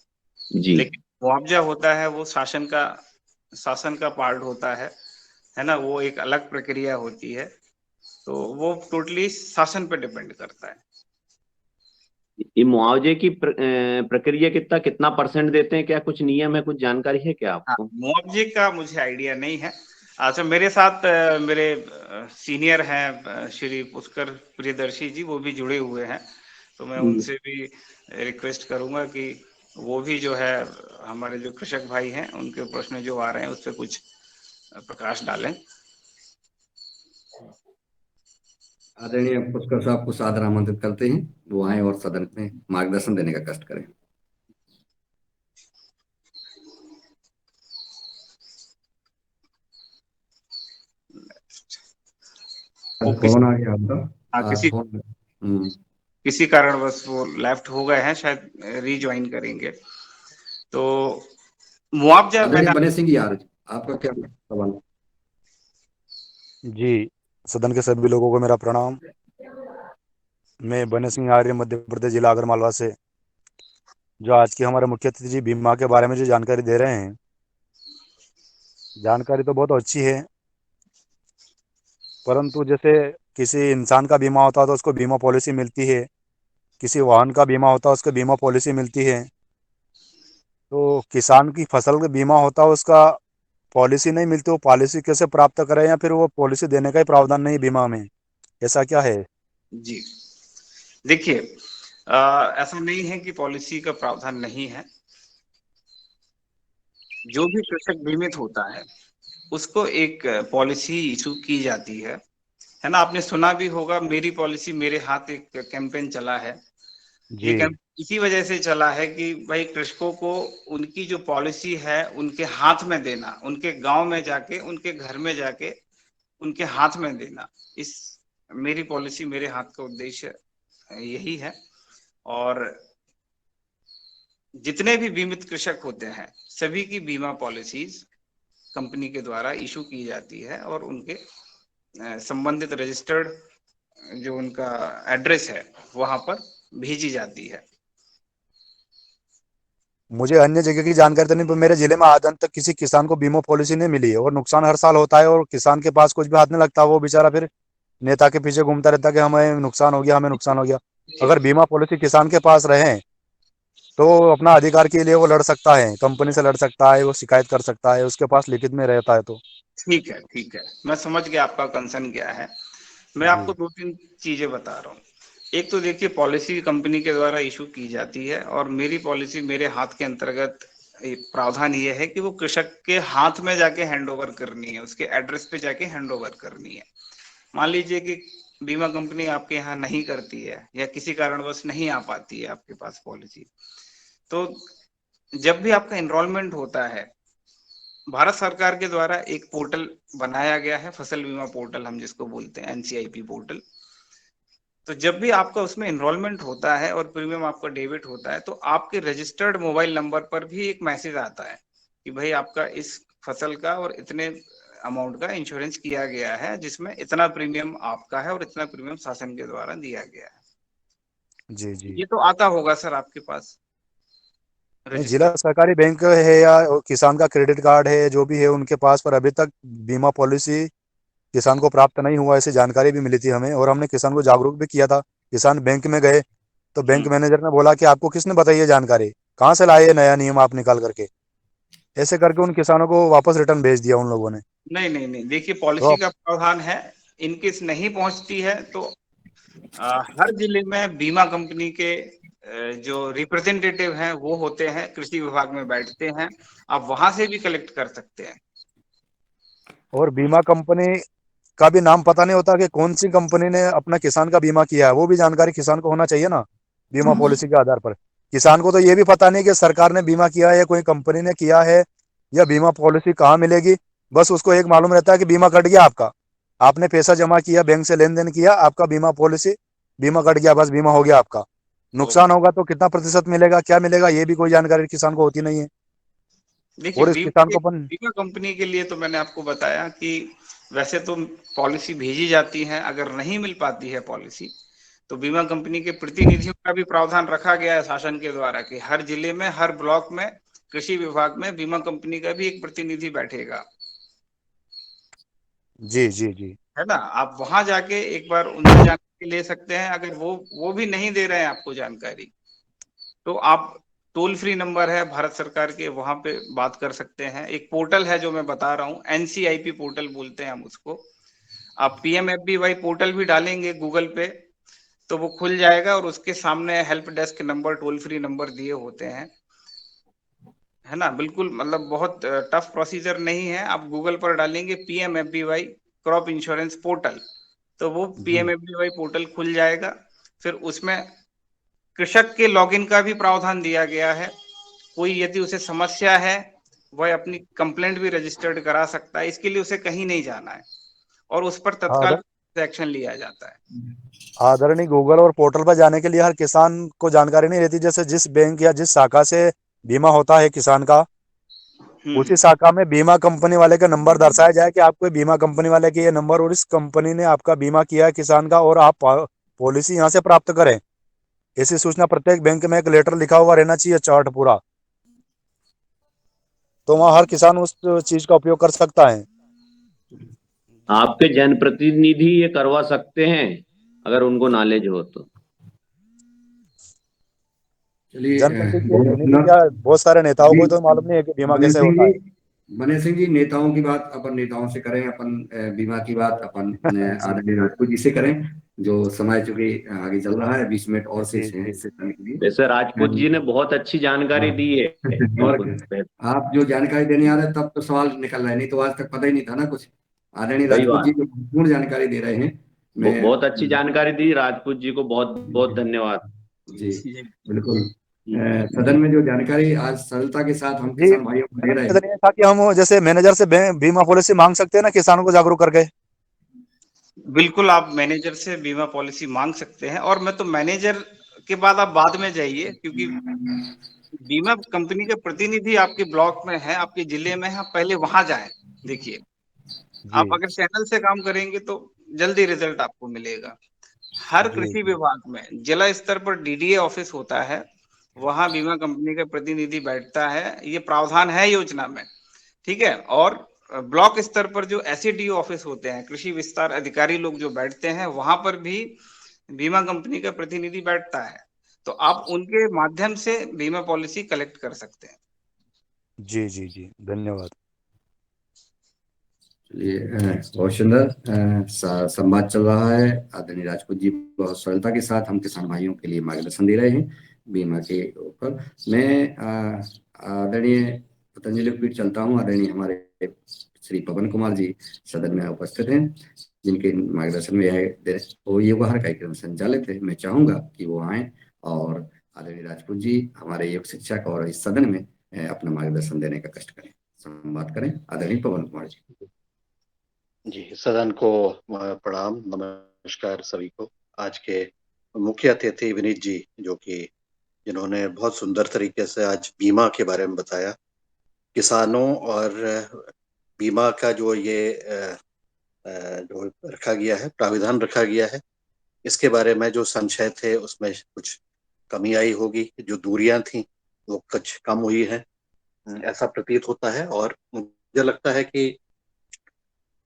जी। लेकिन मुआवजा होता है वो शासन का पार्ट होता है ना, वो एक अलग प्रक्रिया होती है, तो वो टोटली शासन पे डिपेंड करता है। ये मुआवजे की प्रक्रिया कितना परसेंट देते हैं? क्या कुछ नियम है, कुछ जानकारी है क्या हाँ, आपको? मुआवजे का मुझे आइडिया नहीं है। अच्छा, मेरे साथ मेरे सीनियर हैं श्री पुष्कर प्रियदर्शी जी, वो भी जुड़े हुए हैं, तो मैं उनसे भी रिक्वेस्ट करूंगा कि वो भी जो है हमारे जो कृषक भाई हैं उनके प्रश्न जो आ रहे हैं उस पर कुछ प्रकाश डालें। आदरणीय पुष्कर साहब को सादर आमंत्रित करते हैं, वो आए और सदन में मार्गदर्शन देने का कष्ट करें। वो फोन आ गया आपका? हाँ, फोन। किसी कारणवश वो लेफ्ट हो गए हैं, शायद रीज्वाइन करेंगे। तो मुआवजा मैं आदरणीय बने सिंह यार, आपका क्या सवाल? जी, सदन के सभी लोगों को मेरा प्रणाम। मैं बने सिंह आर्य, मध्य प्रदेश, जिला आगरमालवा से, जो आज के हमारे मुख्य अतिथि जी बीमा के बारे में जो जानकारी दे रहे हैं, जानकारी तो बहुत अच्छी है, परंतु जैसे किसी इंसान का बीमा होता है तो उसको बीमा पॉलिसी मिलती है, किसी वाहन का बीमा होता है उसको बीमा पॉलिसी मिलती है, तो किसान की फसल का बीमा होता है उसका पॉलिसी नहीं मिलती, वो पॉलिसी कैसे प्राप्त करें, या फिर वो पॉलिसी देने का ही प्रावधान नहीं बीमा में, ऐसा क्या है? जी, देखिए ऐसा नहीं है कि पॉलिसी का प्रावधान नहीं है। जो भी कृषक बीमित होता है उसको एक पॉलिसी इशू की जाती है ना। आपने सुना भी होगा, मेरी पॉलिसी मेरे हाथ, एक कैंपेन चला है। ये जी कैंपेन इसी वजह से चला है कि भाई कृषकों को उनकी जो पॉलिसी है उनके हाथ में देना, उनके गांव में जाके, उनके घर में जाके उनके हाथ में देना। इस मेरी पॉलिसी मेरे हाथ का उद्देश्य यही है। और जितने भी बीमित कृषक होते हैं सभी की बीमा पॉलिसीज कंपनी के द्वारा इशू की जाती है और उनके संबंधित रजिस्टर्ड जो उनका एड्रेस है वहां पर भेजी जाती है। मुझे अन्य जगह की जानकारी तो नहीं, पर मेरे जिले में आज तक किसी किसान को बीमा पॉलिसी नहीं मिली है, और नुकसान हर साल होता है और किसान के पास कुछ भी हाथ नहीं लगता। वो बेचारा फिर नेता के पीछे घूमता रहता है कि हमें नुकसान हो गया, हमें नुकसान हो गया। अगर बीमा पॉलिसी किसान के पास रहे तो अपना अधिकार के लिए वो लड़ सकता है, कंपनी से लड़ सकता है, वो शिकायत कर सकता है, उसके पास लिखित में रहता है। तो ठीक है, ठीक है, मैं समझ गया आपका कंसर्न क्या है। मैं आपको जी दो तीन चीजें बता रहा हूँ। एक तो देखिए, पॉलिसी कंपनी के द्वारा इशू की जाती है और मेरी पॉलिसी मेरे हाथ के अंतर्गत एक प्रावधान ये है कि वो कृषक के हाथ में जाके हैंड ओवर करनी है, उसके एड्रेस पे जाके हैंड ओवर करनी है। मान लीजिए कि बीमा कंपनी आपके यहाँ नहीं करती है या किसी कारणवश नहीं आ पाती है आपके पास पॉलिसी, तो जब भी आपका एनरोलमेंट होता है, भारत सरकार के द्वारा एक पोर्टल बनाया गया है, फसल बीमा पोर्टल हम जिसको बोलते हैं, एनसीआईपी पोर्टल। तो जब भी आपका उसमें एनरोलमेंट होता है और प्रीमियम आपका डेबिट होता है तो आपके रजिस्टर्ड मोबाइल नंबर पर भी एक मैसेज आता है कि भाई आपका इस फसल का और इतने अमाउंट का इंश्योरेंस किया गया है, जिसमें इतना प्रीमियम आपका है और इतना प्रीमियम शासन के द्वारा दिया गया है। जी जी। ये तो आता होगा सर आपके पास नहीं, रजिस्टर। जिला सहकारी बैंक है या किसान का क्रेडिट कार्ड है, जो भी है उनके पास, पर अभी तक बीमा पॉलिसी किसान को प्राप्त नहीं हुआ। ऐसी जानकारी भी मिली थी हमें, और हमने किसान को जागरूक भी किया था। किसान बैंक में गए तो बैंक मैनेजर ने बोला कि आपको किसने बताई ये जानकारी, कहाँ से लाए ये नया नियम आप निकाल करके। ऐसे करके उन किसानों को वापस रिटर्न भेज दिया उन लोगों ने। नहीं नहीं नहीं, देखिए तो पॉलिसी का प्रावधान है, इनकेस नहीं पहुंचती है तो हर जिले में बीमा कंपनी के जो रिप्रेजेंटेटिव हैं वो होते हैं, कृषि विभाग में बैठते हैं, आप वहां से भी कलेक्ट कर सकते हैं। और बीमा कंपनी का भी नाम पता नहीं होता कि कौन सी कंपनी ने अपना किसान का बीमा किया है, वो भी जानकारी किसान को होना चाहिए ना, बीमा पॉलिसी के आधार पर। किसान को तो ये भी पता नहीं कि सरकार ने बीमा किया है या कोई कंपनी ने किया है, या बीमा पॉलिसी कहाँ मिलेगी। बस उसको एक मालूम रहता है कि बीमा कट गया आपका, आपने पैसा जमा किया, बैंक से लेन देन किया, आपका बीमा पॉलिसी, बीमा कट गया, बस बीमा हो गया आपका। नुकसान होगा तो कितना प्रतिशत मिलेगा, क्या मिलेगा, ये भी कोई जानकारी किसान को होती नहीं है। देखिए और इस किसान को अपन बीमा कंपनी के लिए तो मैंने आपको बताया कि वैसे तो पॉलिसी भेजी जाती है, अगर नहीं मिल पाती है पॉलिसी तो बीमा कंपनी के प्रतिनिधियों का भी प्रावधान रखा गया है शासन के द्वारा कि हर जिले में, हर ब्लॉक में, कृषि विभाग में बीमा कंपनी का भी एक प्रतिनिधि बैठेगा। जी जी जी। है ना, आप वहां जाके एक बार उनसे जानकारी ले सकते हैं। अगर वो भी नहीं दे रहे हैं आपको जानकारी, तो आप टोल फ्री नंबर है भारत सरकार के, वहां पे बात कर सकते हैं। एक पोर्टल है जो मैं बता रहा हूँ, एनसीआईपी पोर्टल बोलते हैं हम उसको। आप पीएमएफबीवाई पोर्टल भी डालेंगे गूगल पे तो वो खुल जाएगा और उसके सामने help desk number, toll free number दिए होते हैं। है ना, बिल्कुल मतलब बहुत टफ प्रोसीजर नहीं है। आप गूगल पर डालेंगे पीएमएफबीवाई क्रॉप इंश्योरेंस पोर्टल, तो वो जी पीएमएफबीवाई पोर्टल खुल जाएगा। फिर उसमें कृषक के लॉगिन का भी प्रावधान दिया गया है। कोई यदि उसे समस्या है, वह अपनी कंप्लेंट भी रजिस्टर्ड करा सकता है, इसके लिए उसे कहीं नहीं जाना है और उस पर तत्काल हाँ, एक्शन लिया जाता है। आदरणीय, गूगल और पोर्टल पर जाने के लिए हर किसान को जानकारी नहीं रहती। जैसे जिस बैंक या जिस शाखा से बीमा होता है किसान का, हम्म। उसी शाखा में बीमा कंपनी वाले का नंबर दर्शाया जाए कि आपको बीमा कंपनी वाले के ये नंबर, और इस कंपनी ने आपका बीमा किया है किसान का, और आप पॉलिसी यहाँ से प्राप्त करें। ऐसी सूचना प्रत्येक बैंक में एक लेटर लिखा हुआ रहना चाहिए, चार्ट पूरा। तो वहाँ हर किसान उस चीज का उपयोग कर सकता है। आपके जनप्रतिनिधि ये करवा सकते हैं अगर उनको नॉलेज हो तो। चलिए जनप्रतिनिधि क्या, बहुत सारे नेताओं अभी को तो मालूम नहीं है कि बीमा मनीष कैसे सिंह होता जी, है। मनीष सिंह जी, नेताओं की बात अपन नेताओं से करें, अपन बीमा की बात अपन जी आदरणीय राजपूत जी से करें। जो समय चूंकि आगे चल रहा है, 20 मिनट और जी शेष हैं जी इससे करने के लिए। वैसे राजपूत जी ने बहुत अच्छी जानकारी दी है। और बिल्कुल क्या, आप जो जानकारी देने आ रहे हैं तब तो सवाल निकल रहा है, नहीं तो आज तक पता ही नहीं था ना कुछ। आदरणीय सही राजपूत जी बात। जो पूर्ण जानकारी दे रहे हैं, मैं बहुत अच्छी जानकारी दी, राजपूत जी को बहुत बहुत धन्यवाद। जी बिल्कुल। जी सदन में जो जानकारी आज सरलता के साथ हम जी। किसान भाइयों को दे मैडम रहे हैं। इतना था कि हम जैसे मैनेजर से बीमा पॉलिसी मांग सकते हैं ना, किसानों को जागरूक करके। बिल्कुल, आप मैनेजर से बीमा पॉलिसी मांग सकते हैं, और मैं तो मैनेजर के बाद आप बाद में जाइए, क्योंकि बीमा कंपनी के प्रतिनिधि आपके ब्लॉक में है, आपके जिले में है, आप पहले वहां जाएं। देखिए, जी आप अगर चैनल से काम करेंगे तो जल्दी रिजल्ट आपको मिलेगा। हर जी कृषि विभाग में जिला स्तर पर डीडीए ऑफिस होता है, वहां बीमा कंपनी का प्रतिनिधि बैठता है, ये प्रावधान है योजना में, ठीक है। और ब्लॉक स्तर पर जो एसईडीओ ऑफिस होते हैं, कृषि विस्तार अधिकारी लोग जो बैठते हैं, वहां पर भी बीमा कंपनी का प्रतिनिधि बैठता है, तो आप उनके माध्यम से बीमा पॉलिसी कलेक्ट कर सकते हैं। जी जी जी, धन्यवाद। चलिए, बहुत सुंदर संवाद चल रहा है। आदरणीय राजपूत जी बहुत सरलता के साथ हम किसान भाइयों के लिए मार्गदर्शन दे रहे हैं बीमा के ऊपर। मैं आदरणीय पतंजलि लिक्विड चलता हूँ। आदरणीय हमारे श्री पवन कुमार जी सदन में उपस्थित हैं, जिनके मार्गदर्शन में वो ये उपहार कार्यक्रम संचालित है। मैं चाहूंगा कि वो आए और आदरणीय राजपूत जी हमारे योग शिक्षक और इस सदन में अपना मार्गदर्शन देने का कष्ट करें, संवाद करें। आदरणीय पवन कुमार जी। जी, सदन को प्रणाम, नमस्कार सभी को। आज के मुख्य अतिथि विनीत जी, जो कि जिन्होंने बहुत सुंदर तरीके से आज बीमा के बारे में बताया, किसानों और बीमा का जो ये जो रखा गया है, प्राविधान रखा गया है, इसके बारे में जो संशय थे उसमें कुछ कमी आई होगी, जो दूरियां थी वो कुछ कम हुई है, ऐसा प्रतीत होता है। और मुझे लगता है कि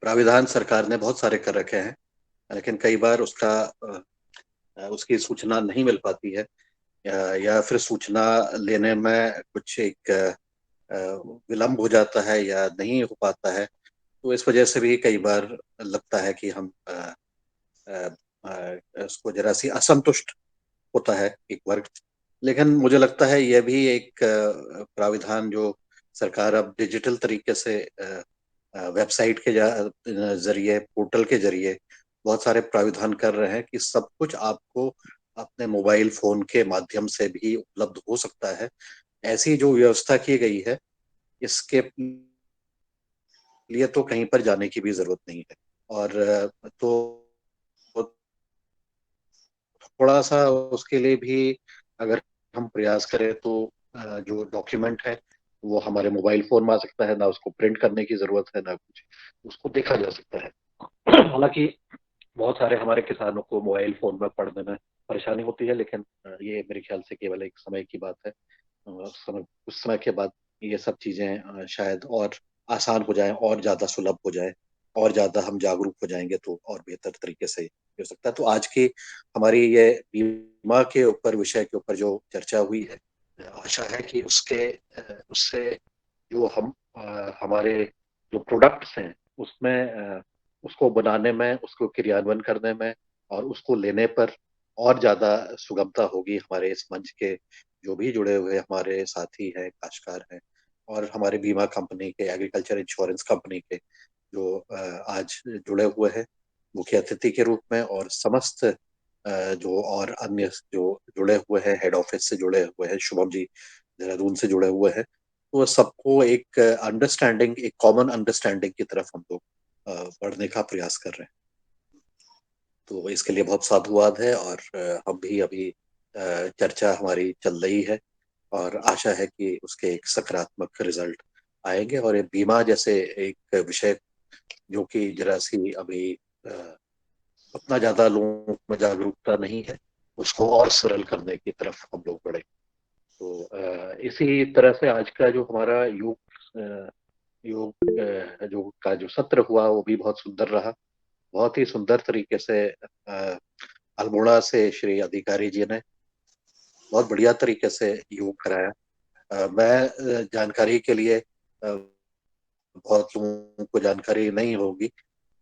प्राविधान सरकार ने बहुत सारे कर रखे हैं, लेकिन कई बार उसकी सूचना नहीं मिल पाती है, या फिर सूचना लेने में कुछ एक विलंब हो जाता है या नहीं हो पाता है। तो इस वजह से भी कई बार लगता है कि हम उसको जरा सी असंतुष्ट होता है एक वर्ग। लेकिन मुझे लगता है यह भी एक प्राविधान जो सरकार अब डिजिटल तरीके से वेबसाइट के जरिए, पोर्टल के जरिए बहुत सारे प्राविधान कर रहे हैं कि सब कुछ आपको अपने मोबाइल फोन के माध्यम से भी उपलब्ध हो सकता है। ऐसी जो व्यवस्था की गई है, इसके लिए तो कहीं पर जाने की भी जरूरत नहीं है। और तो थोड़ा सा उसके लिए भी अगर हम प्रयास करें तो जो डॉक्यूमेंट है वो हमारे मोबाइल फोन में आ सकता है, ना उसको प्रिंट करने की जरूरत है, ना कुछ, उसको देखा जा सकता है। हालांकि बहुत सारे हमारे किसानों को मोबाइल फोन में पढ़ने में परेशानी होती है, लेकिन ये मेरे ख्याल से केवल एक समय की बात है। कुछ समय के बाद ये सब चीजें शायद और आसान हो जाए, और ज्यादा सुलभ हो जाए, और ज्यादा हम जागरूक हो जाएंगे तो और बेहतर तरीके से हो सकता है। तो आज की हमारी ये बीमा के ऊपर, विषय के ऊपर जो चर्चा हुई है, आशा है कि उससे जो हमारे जो प्रोडक्ट्स हैं उसमें, उसको बनाने में, उसको क्रियान्वयन करने में और उसको लेने पर और ज्यादा सुगमता होगी। हमारे इस मंच के जो भी जुड़े हुए हमारे साथी हैं, काश्तकार हैं, और हमारे बीमा कंपनी के, एग्रीकल्चर इंश्योरेंस कंपनी के जो आज जुड़े हुए हैं मुख्य अतिथि के रूप में, और समस्त जो और अन्य जो जुड़े हुए हैं, हेड ऑफिस से जुड़े हुए हैं, शुभम जी देहरादून से जुड़े हुए हैं, तो सबको एक अंडरस्टैंडिंग, एक कॉमन अंडरस्टैंडिंग की तरफ हम लोग बढ़ने का प्रयास कर रहे हैं। तो इसके लिए बहुत साधुवाद है। और हम भी अभी चर्चा हमारी चल रही है, और आशा है कि उसके एक सकारात्मक रिजल्ट आएंगे, और ये बीमा जैसे एक विषय जो कि जरा सी अभी उतना ज्यादा लोगों में जागरूकता नहीं है, उसको और सरल करने की तरफ हम लोग बढ़े। तो इसी तरह से आज का जो हमारा योग जो का जो सत्र हुआ वो भी बहुत सुंदर रहा। बहुत ही सुंदर तरीके से अल्मोड़ा से श्री अधिकारी जी ने बहुत बढ़िया तरीके से योग कराया। मैं जानकारी के लिए, बहुत लोगों को जानकारी नहीं होगी,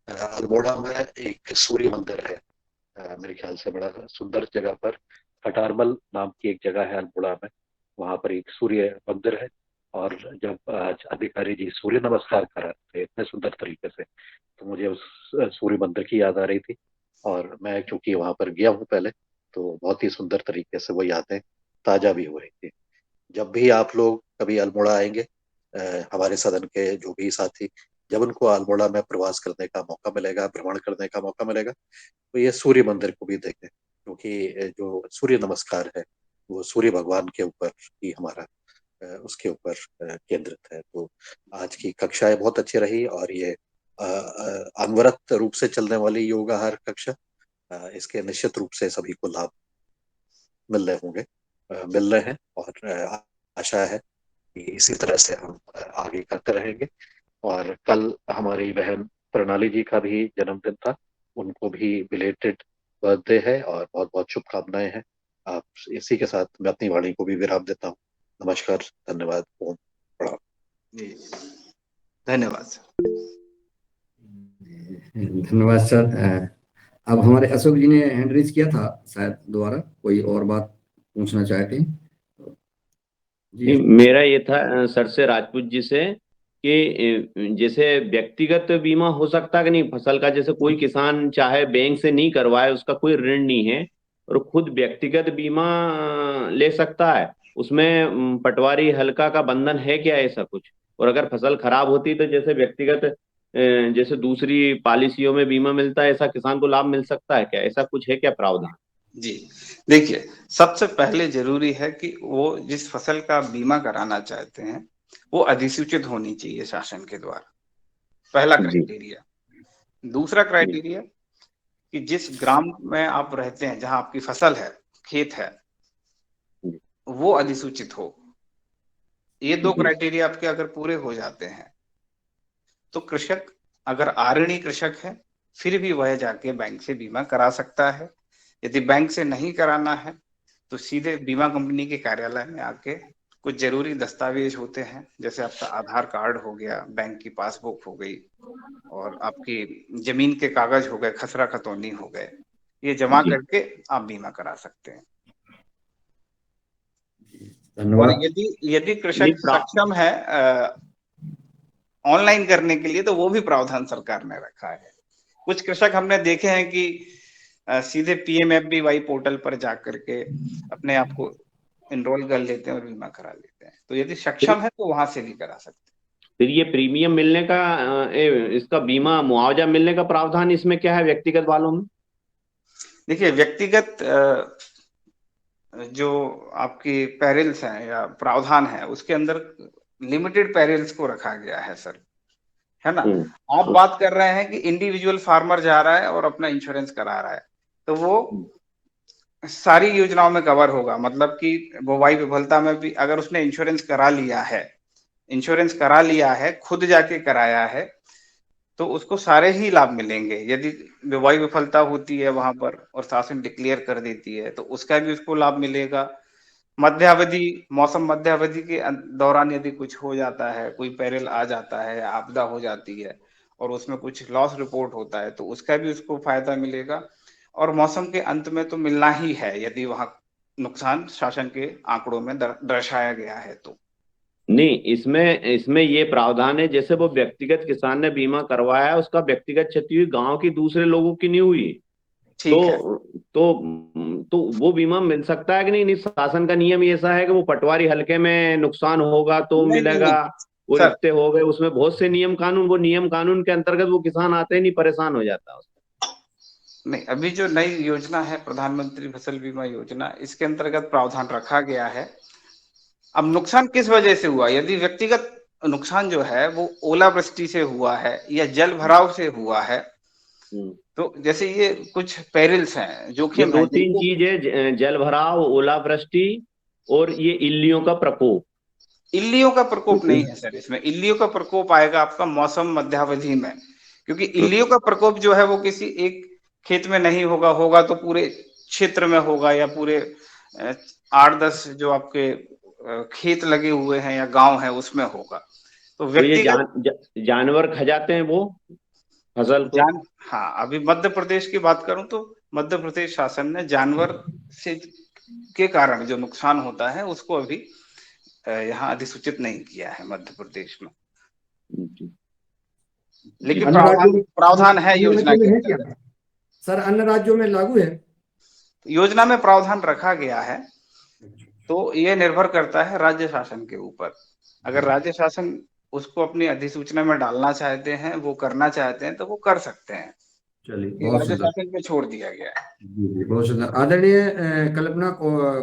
अल्मोड़ा में एक सूर्य मंदिर है, मेरे ख्याल से बड़ा सुंदर जगह पर कटारमल नाम की एक जगह है अल्मोड़ा में, वहां पर एक सूर्य मंदिर है। और जब आज अधिकारी जी सूर्य नमस्कार कर रहे थे इतने सुंदर तरीके से, तो मुझे उस सूर्य मंदिर की याद आ रही थी। और मैं चूंकि वहां पर गया हूँ पहले, तो बहुत ही सुंदर तरीके से वो यादें ताजा भी हो रही थी। जब भी आप लोग कभी अल्मोड़ा आएंगे, हमारे सदन के जो भी साथी, जब उनको अल्मोड़ा में प्रवास करने का मौका मिलेगा, भ्रमण करने का मौका मिलेगा, तो ये सूर्य मंदिर को भी देखें, क्योंकि जो सूर्य नमस्कार है वो सूर्य भगवान के ऊपर ही हमारा उसके ऊपर केंद्रित है। तो आज की कक्षाएं बहुत अच्छी रही, और ये अनवरत रूप से चलने वाली योगाहार कक्षा, इसके निश्चित रूप से सभी को लाभ मिल रहे होंगे, मिल रहे हैं। और आशा है कि इसी तरह से हम आगे करते रहेंगे। और कल हमारी बहन प्रणाली जी का भी जन्मदिन था, उनको भी बिलेटेड बर्थडे है और बहुत बहुत शुभकामनाएं हैं। आप इसी के साथ मैं अपनी वाणी को भी विराम देता हूँ। नमस्कार, धन्यवाद, ओम प्रणाम। जी, धन्यवाद सर। धन्यवाद सर। अब हमारे अशोक जी ने हैंड रेज किया था, शायद दोबारा कोई और बात पूछना चाहते हैं जी। मेरा ये था सर से, राजपूत जी से, कि जैसे व्यक्तिगत बीमा हो सकता है कि नहीं फसल का? जैसे कोई किसान चाहे बैंक से नहीं करवाए, उसका कोई ऋण नहीं है, और खुद व्यक्तिगत बीमा ले सकता है, उसमें पटवारी हल्का का बंधन है क्या, ऐसा कुछ? और अगर फसल खराब होती तो जैसे व्यक्तिगत जैसे दूसरी पॉलिसियों में बीमा मिलता है, ऐसा किसान को लाभ मिल सकता है क्या? ऐसा कुछ है क्या प्रावधान? जी, देखिए, सबसे पहले जरूरी है कि वो जिस फसल का बीमा कराना चाहते हैं वो अधिसूचित होनी चाहिए शासन के द्वारा, पहला जी क्राइटेरिया। दूसरा जी क्राइटेरिया कि जिस ग्राम में आप रहते हैं, जहां आपकी फसल है, खेत है, जी वो अधिसूचित हो। ये दो जी क्राइटेरिया आपके अगर पूरे हो जाते हैं तो कृषक, अगर आऋणी कृषक है, फिर भी वह जाके बैंक से बीमा करा सकता है। यदि बैंक से नहीं कराना है तो सीधे बीमा कंपनी के कार्यालय में आके कुछ जरूरी दस्तावेज होते हैं, जैसे आपका आधार कार्ड हो गया, बैंक की पासबुक हो गई, और आपकी जमीन के कागज हो गए, खसरा खतौनी हो गए, ये जमा जी करके आप बीमा करा सकते हैं। और धन्यवाद। यदि यदि नहीं कृषक सक्षम है ऑनलाइन करने के लिए, तो वो भी प्रावधान सरकार ने रखा है। कुछ कृषक हमने देखे हैं कि सीधे PMFBY पोर्टल पर जा करके अपने आप को एनरोल कर लेते हैं और बीमा करा लेते हैं। तो यदि फिर सक्षम है तो वहां से भी करा सकते हैं। फिर ये प्रीमियम मिलने का इसका बीमा मुआवजा मिलने का प्रावधान इसमें क्या है व्यक्तिगत वालों में? देखिए, व्यक्तिगत जो आपकी पेरिल्स हैं या प्रावधान है, उसके अंदर लिमिटेड पेरिल्स को रखा गया है सर, है ना। आप बात कर रहे हैं कि इंडिविजुअल फार्मर जा रहा है और अपना इंश्योरेंस करा रहा है, तो वो सारी योजनाओं में कवर होगा। मतलब कि बुवाई विफलता में भी अगर उसने इंश्योरेंस करा लिया है, खुद जाके कराया है, तो उसको सारे ही लाभ मिलेंगे। यदि बुवाई विफलता होती है वहां पर और शासन डिक्लेयर कर देती है, तो उसका भी उसको लाभ मिलेगा। मध्यावधि, मौसम मध्यावधि के दौरान यदि कुछ हो जाता है, कोई पेरिल आ जाता है, आपदा हो जाती है और उसमें कुछ लॉस रिपोर्ट होता है, तो उसका भी उसको फायदा मिलेगा। और मौसम के अंत में तो मिलना ही है, यदि वहां नुकसान शासन के आंकड़ों में दर्शाया गया है तो। नहीं, इसमें इसमें ये प्रावधान है, जैसे वो व्यक्तिगत किसान ने बीमा करवाया है, उसका व्यक्तिगत क्षति हुई, गांव की दूसरे लोगों की नहीं हुई, ठीक है। तो तो वो बीमा मिल सकता है कि नहीं? नहीं, शासन का नियम ऐसा है कि वो पटवारी हल्के में नुकसान होगा तो नहीं नहीं मिलेगा, नहीं वो सर, रिश्ते हो गए, उसमें बहुत से नियम कानून, वो नियम कानून के अंतर्गत वो किसान आते ही नहीं, परेशान हो जाता है। नहीं, अभी जो नई योजना है प्रधानमंत्री फसल बीमा योजना, इसके अंतर्गत प्रावधान रखा गया है। अब नुकसान किस वजह से हुआ? यदि व्यक्तिगत नुकसान जो है वो ओलावृष्टि से हुआ है या जल भराव से हुआ है, तो जैसे ये कुछ पेरिल्स हैं, ये जोखिम दो है तीन जिनको। चीज है, जल भराव, ओलावृष्टि और ये इल्लियों का प्रकोप। इल्लियों का प्रकोप नहीं है सर इसमें। इल्लियों का प्रकोप आएगा आपका मौसम मध्यावधि में, क्योंकि इल्लियों का प्रकोप जो है वो किसी एक खेत में नहीं होगा, होगा तो पूरे क्षेत्र में होगा, या पूरे 8-10 जो आपके खेत लगे हुए हैं या गांव है उसमें होगा। तो तो ये व्यक्तिगत जानवर खा जाते हैं वो फसल को? हाँ, अभी मध्य प्रदेश की बात करूं तो मध्य प्रदेश शासन ने जानवर से के कारण जो नुकसान होता है उसको अभी यहाँ अधिसूचित नहीं किया है मध्य प्रदेश में, लेकिन अन्य राज्यों में प्रावधान है अन्य योजना राज्यों के में है क्या अंतर्गत। सर? अन्य राज्यों में लागू है? योजना में प्रावधान रखा गया है, तो ये निर्भर करता है राज्य शासन के ऊपर। अगर राज्य शासन उसको अपनी अधिसूचना में डालना चाहते हैं, वो करना चाहते हैं, तो वो कर सकते हैं। चलिए, ये बहुत राज्य सुंदर। शासन पे छोड़ दिया गया है। जी जी, बहुत सुंदर। आदरणीय कल्पना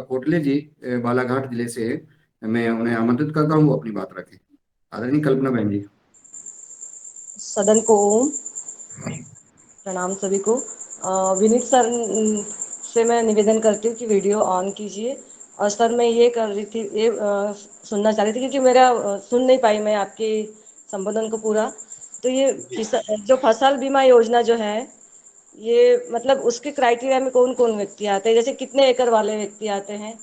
कोटले जी बालाघाट जिले से है, मैं उन्हें आमंत्रित करता हूँ वो अपनी बात रखें। आदरणीय कल्पना बहन जी। सदन को प्रणाम सभी को। विनीत सर से मैं निवेदन करती हूँ कि वीडियो ऑन कीजिए। और सर मैं ये कर रही थी, ये सुनना चाह रही थी क्योंकि मेरा सुन नहीं पाई मैं आपके संबोधन को पूरा। तो ये जो फसल बीमा योजना जो है, ये मतलब उसके क्राइटेरिया में कौन कौन व्यक्ति आते हैं, जैसे कितने एकड़ वाले व्यक्ति आते हैं,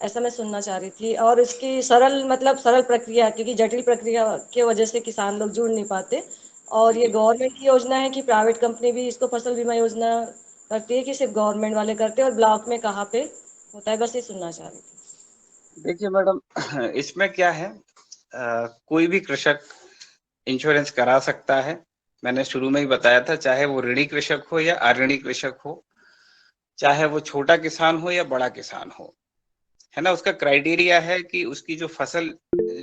ऐसा मैं सुनना चाह रही थी। और इसकी सरल प्रक्रिया, क्योंकि जटिल प्रक्रिया की वजह से किसान लोग जुड़ नहीं पाते। और ये गवर्नमेंट की योजना है कि प्राइवेट कंपनी भी इसको फसल बीमा योजना करती है, कि सिर्फ गवर्नमेंट वाले करते हैं, और ब्लॉक में कहाँ पे होता है, बस ये सुनना चाह रही थी। देखिए मैडम, इसमें क्या है, कोई भी कृषक इंश्योरेंस करा सकता है। मैंने शुरू में ही बताया था, चाहे वो ऋणी कृषक हो या अऋणी कृषक हो, चाहे वो छोटा किसान हो या बड़ा किसान हो, है ना। उसका क्राइटेरिया है कि उसकी जो फसल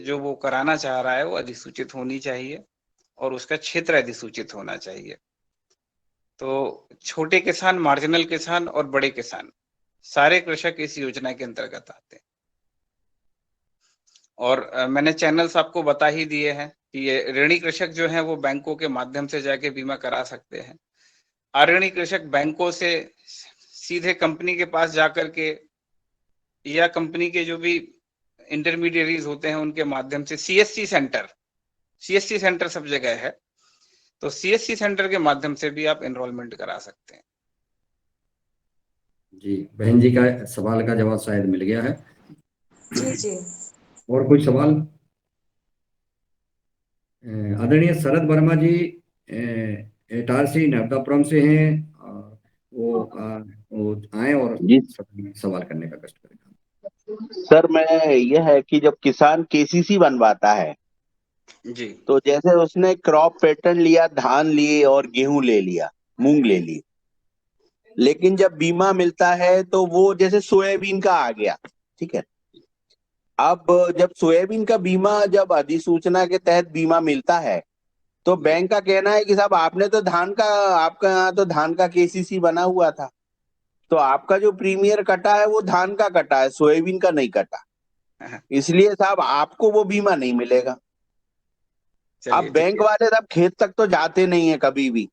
जो वो कराना चाह रहा है वो अधिसूचित होनी चाहिए और उसका क्षेत्र अधिसूचित होना चाहिए। तो छोटे किसान, मार्जिनल किसान और बड़े किसान, सारे कृषक इस योजना के अंतर्गत आते हैं। और मैंने चैनल्स आपको बता ही दिए हैं कि ये ऋणी कृषक जो हैं वो बैंकों के माध्यम से जाके बीमा करा सकते हैं। अऋणी कृषक बैंकों से सीधे कंपनी के पास जाकर के या कंपनी के जो भी इंटरमीडिएरीज होते हैं उनके माध्यम से, सीएससी सेंटर सब जगह है, तो सीएससी सेंटर के माध्यम से भी आप एनरोलमेंट करा सकते हैं। जी, बहन जी का सवाल का जवाब शायद मिल गया है। जी जी। और कोई सवाल? आदरणीय शरद वर्मा जी इटारसी नर्मदापुरम से हैं, वो आए और जी सवाल करने का कष्ट करें। सर, मैं यह है कि जब किसान केसीसी बनवाता है जी तो जैसे उसने क्रॉप पैटर्न लिया, धान लिए और गेहूं ले लिया, मूंग ले ली, लेकिन जब बीमा मिलता है तो वो जैसे सोयाबीन का आ गया, ठीक है। अब जब सोयाबीन का बीमा, जब अधिसूचना के तहत बीमा मिलता है, तो बैंक का कहना है कि साहब आपने तो आपका यहाँ तो धान का केसीसी बना हुआ था, तो आपका जो प्रीमियर कटा है वो धान का कटा है, सोयाबीन का नहीं कटा, इसलिए साहब आपको वो बीमा नहीं मिलेगा। अब चलिए, ठीक बैंक वाले साहब खेत तक तो जाते नहीं है कभी भी।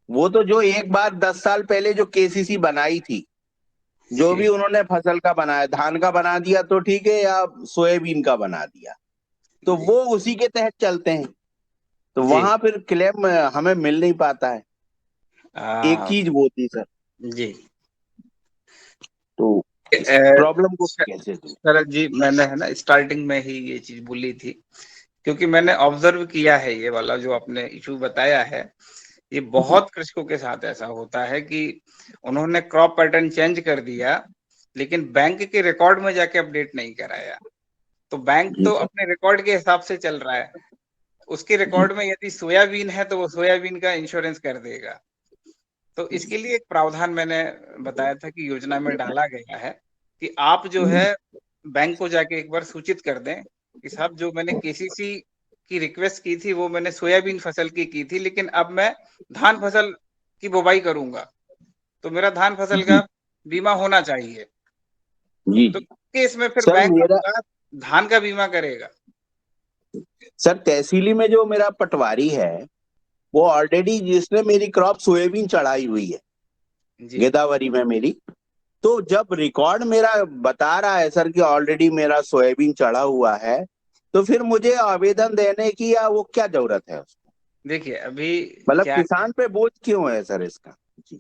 वो तो जो एक बार 10 साल पहले जो केसीसी बनाई थी, जो भी उन्होंने फसल का बनाया, धान का बना दिया तो ठीक है, या सोयाबीन का बना दिया, तो जी, वो उसी के तहत चलते हैं। तो जी। वहां फिर क्लेम हमें मिल नहीं पाता है। एक आ, चीज वो थी सर, जी। तो इस प्रॉब्लम को कैसे दूर? शरद जी, मैंने है ना स्टार्टिंग में ही ये चीज बोली थी, क्योंकि मैंने ऑब्जर्व किया है ये वाला जो आपने इशू बताया है, ये बहुत कृषकों के साथ ऐसा होता है कि उन्होंने क्रॉप पैटर्न चेंज कर दिया, लेकिन बैंक के रिकॉर्ड में जाके अपडेट नहीं कराया। तो बैंक जी तो सर। अपने रिकॉर्ड के हिसाब से चल रहा है, उसके जी रिकॉर्ड में यदि सोयाबीन है तो वो सोयाबीन का इंश्योरेंस कर देगा। तो इसके लिए एक प्रावधान मैंने बताया था कि योजना में डाला गया है कि आप जो है बैंक को जाके एक बार सूचित कर दें कि साहब, जो मैंने केसीसी की रिक्वेस्ट की थी वो मैंने सोयाबीन फसल की थी, लेकिन अब मैं धान फसल की बुवाई करूंगा, तो मेरा धान फसल का बीमा होना चाहिए। जी तो जी। केस में फिर सर बैंक मेरा, आपका धान का बीमा करेगा। सर तहसीली में जो मेरा पटवारी है, वो ऑलरेडी, जिसने मेरी क्रॉप सोयाबीन चढ़ाई हुई है जी गोदावरी में मेरी, तो जब रिकॉर्ड मेरा बता रहा है सर कि ऑलरेडी मेरा सोयाबीन चढ़ा हुआ है, तो फिर मुझे आवेदन देने की या वो क्या जरूरत है उसको? देखिए, अभी मतलब क्या किसान पे बोझ क्यों है सर इसका? जी।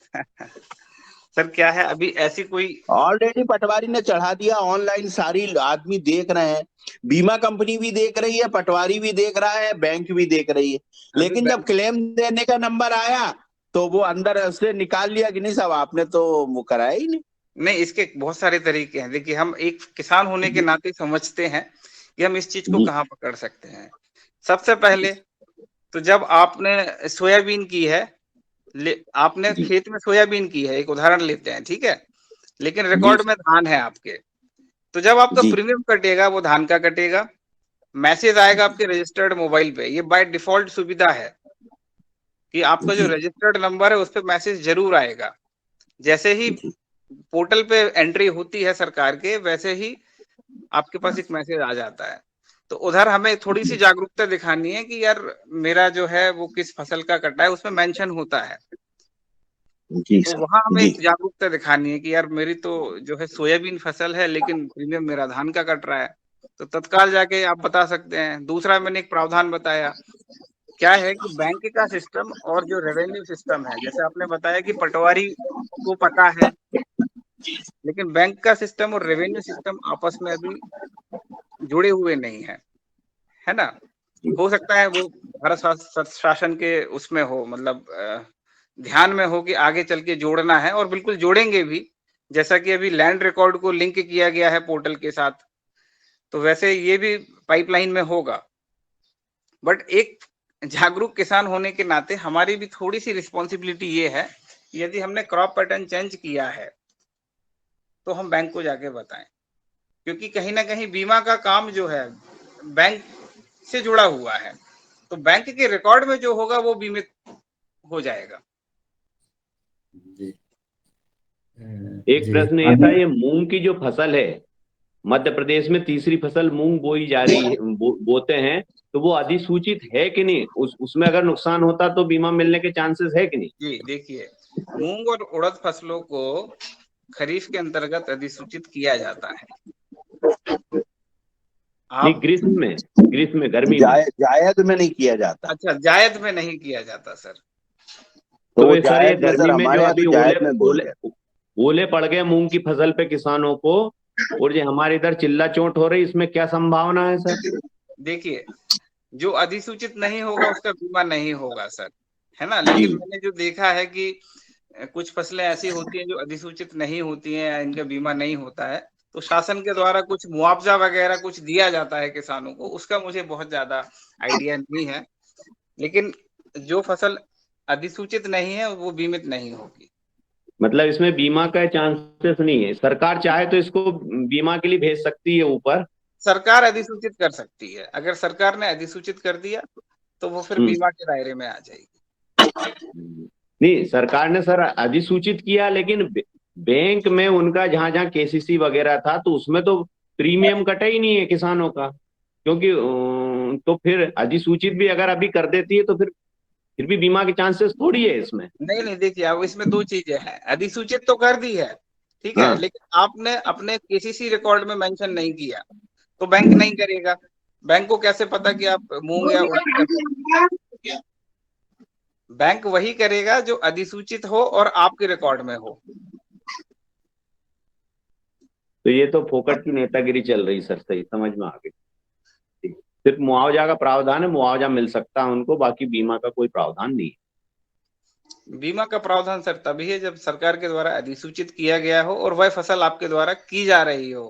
सर क्या है, अभी ऐसी कोई ऑलरेडी पटवारी ने चढ़ा दिया, ऑनलाइन सारी आदमी देख रहे हैं, बीमा कंपनी भी देख रही है, पटवारी भी देख रहा है, बैंक भी देख रही है, अभी लेकिन जब बैंक क्लेम देने का नंबर आया तो वो अंदर से निकाल लिया कि नहीं साहब? आपने तो वो कराया ही नहीं। नहीं, इसके बहुत सारे तरीके हैं। देखिए, हम एक किसान होने के नाते समझते हैं कि हम इस चीज को कहाँ पकड़ सकते हैं। सबसे पहले तो जब आपने सोयाबीन की है, आपने खेत में सोयाबीन की है, एक उदाहरण लेते हैं, ठीक है, लेकिन रिकॉर्ड में धान है आपके, तो जब आपका प्रीमियम कटेगा वो धान का कटेगा, मैसेज आएगा आपके रजिस्टर्ड मोबाइल पे। ये बाय डिफॉल्ट सुविधा है कि आपका जो रजिस्टर्ड नंबर है उस पर मैसेज जरूर आएगा। जैसे ही पोर्टल पे एंट्री होती है सरकार के, वैसे ही आपके पास एक मैसेज आ जाता है। तो उधर हमें थोड़ी सी जागरूकता दिखानी है कि यार मेरा जो है वो किस फसल का कटा है, उसमें मेंशन होता है। तो वहां हमें एक जागरूकता दिखानी है कि यार मेरी तो जो है सोयाबीन फसल है, लेकिन प्रीमियम मेरा धान का कट रहा है। तो तत्काल जाके आप बता सकते हैं। दूसरा मैंने एक प्रावधान बताया, क्या है कि बैंक का सिस्टम और जो रेवेन्यू सिस्टम है, जैसे आपने बताया कि पटवारी को पता है, लेकिन बैंक का सिस्टम और रेवेन्यू सिस्टम आपस में अभी जुड़े हुए नहीं है ना। हो सकता है वो भारत शासन के उसमें हो, मतलब ध्यान में हो कि आगे चल के जोड़ना है, और बिल्कुल जोड़ेंगे भी। जैसा कि अभी लैंड रिकॉर्ड को लिंक किया गया है पोर्टल के साथ, तो वैसे ये भी पाइपलाइन में होगा। बट एक जागरूक किसान होने के नाते हमारी भी थोड़ी सी रिस्पॉन्सिबिलिटी ये है, यदि हमने क्रॉप पैटर्न चेंज किया है तो हम बैंक को जाके बताएं, क्योंकि कहीं ना कहीं बीमा का काम जो है बैंक से जुड़ा हुआ है। तो बैंक के रिकॉर्ड में जो होगा वो बीमित हो जाएगा। एक प्रश्न ये था, ये मूंग की जो फसल है, मध्य प्रदेश में तीसरी फसल मूंग बोई जा रही है, बोते हैं, तो वो अधिसूचित है कि नहीं? उसमें अगर नुकसान होता तो बीमा मिलने के चांसेस है कि नहीं? जी देखिए, मूंग और उड़द फसलों को खरीफ के अंतर्गत अधिसूचित किया जाता है। ग्रीष्म में गर्मी में जायद में नहीं किया जाता। अच्छा, जायद में नहीं किया जाता सर। तो सर ये गर्मी में जो अभी ओले पड़ गए मूंग की फसल पे किसानों को, और जो हमारे इधर चिल्ला चोट हो रही, इसमें क्या संभावना है सर? देखिए, जो अधिसूचित नहीं होगा उसका बीमा नहीं होगा सर, है ना। लेकिन मैंने जो देखा है कि कुछ फसलें ऐसी होती हैं जो अधिसूचित नहीं होती हैं, इनका बीमा नहीं होता है, तो शासन के द्वारा कुछ मुआवजा वगैरह कुछ दिया जाता है किसानों को। उसका मुझे बहुत ज्यादा आइडिया नहीं है, लेकिन जो फसल अधिसूचित नहीं है वो बीमित नहीं होगी। मतलब इसमें बीमा का चांसेस नहीं है। सरकार चाहे तो इसको बीमा के लिए भेज सकती है ऊपर, सरकार अधिसूचित कर सकती है। अगर सरकार ने अधिसूचित कर दिया तो वो फिर बीमा के दायरे में आ जाएगी। नहीं, सरकार ने सर अधिसूचित किया, लेकिन बैंक में उनका जहां जहां केसीसी वगैरह था, तो उसमें तो प्रीमियम कटा ही नहीं है किसानों का, क्योंकि तो फिर अधिसूचित भी अगर अभी कर देती है तो फिर भी बीमा के चांसेस थोड़ी है इसमें। नहीं देखिए, अब इसमें दो चीजें हैं। अधिसूचित तो कर दी है, ठीक है, लेकिन आपने अपने केसीसी रिकॉर्ड में मेंशन नहीं किया, तो बैंक नहीं करेगा। बैंक को कैसे पता कि आप मूंग या उड़द कर? बैंक वही करेगा जो अधिसूचित हो और आपके रिकॉर्ड में हो। तो ये तो फोकट की नेतागिरी चल रही सर, सही समझ में आ गई। सिर्फ मुआवजा का प्रावधान है, मुआवजा मिल सकता है उनको, बाकी बीमा का कोई प्रावधान नहीं है। बीमा का प्रावधान सर तभी है जब सरकार के द्वारा अधिसूचित किया गया हो और वह फसल आपके द्वारा की जा रही हो।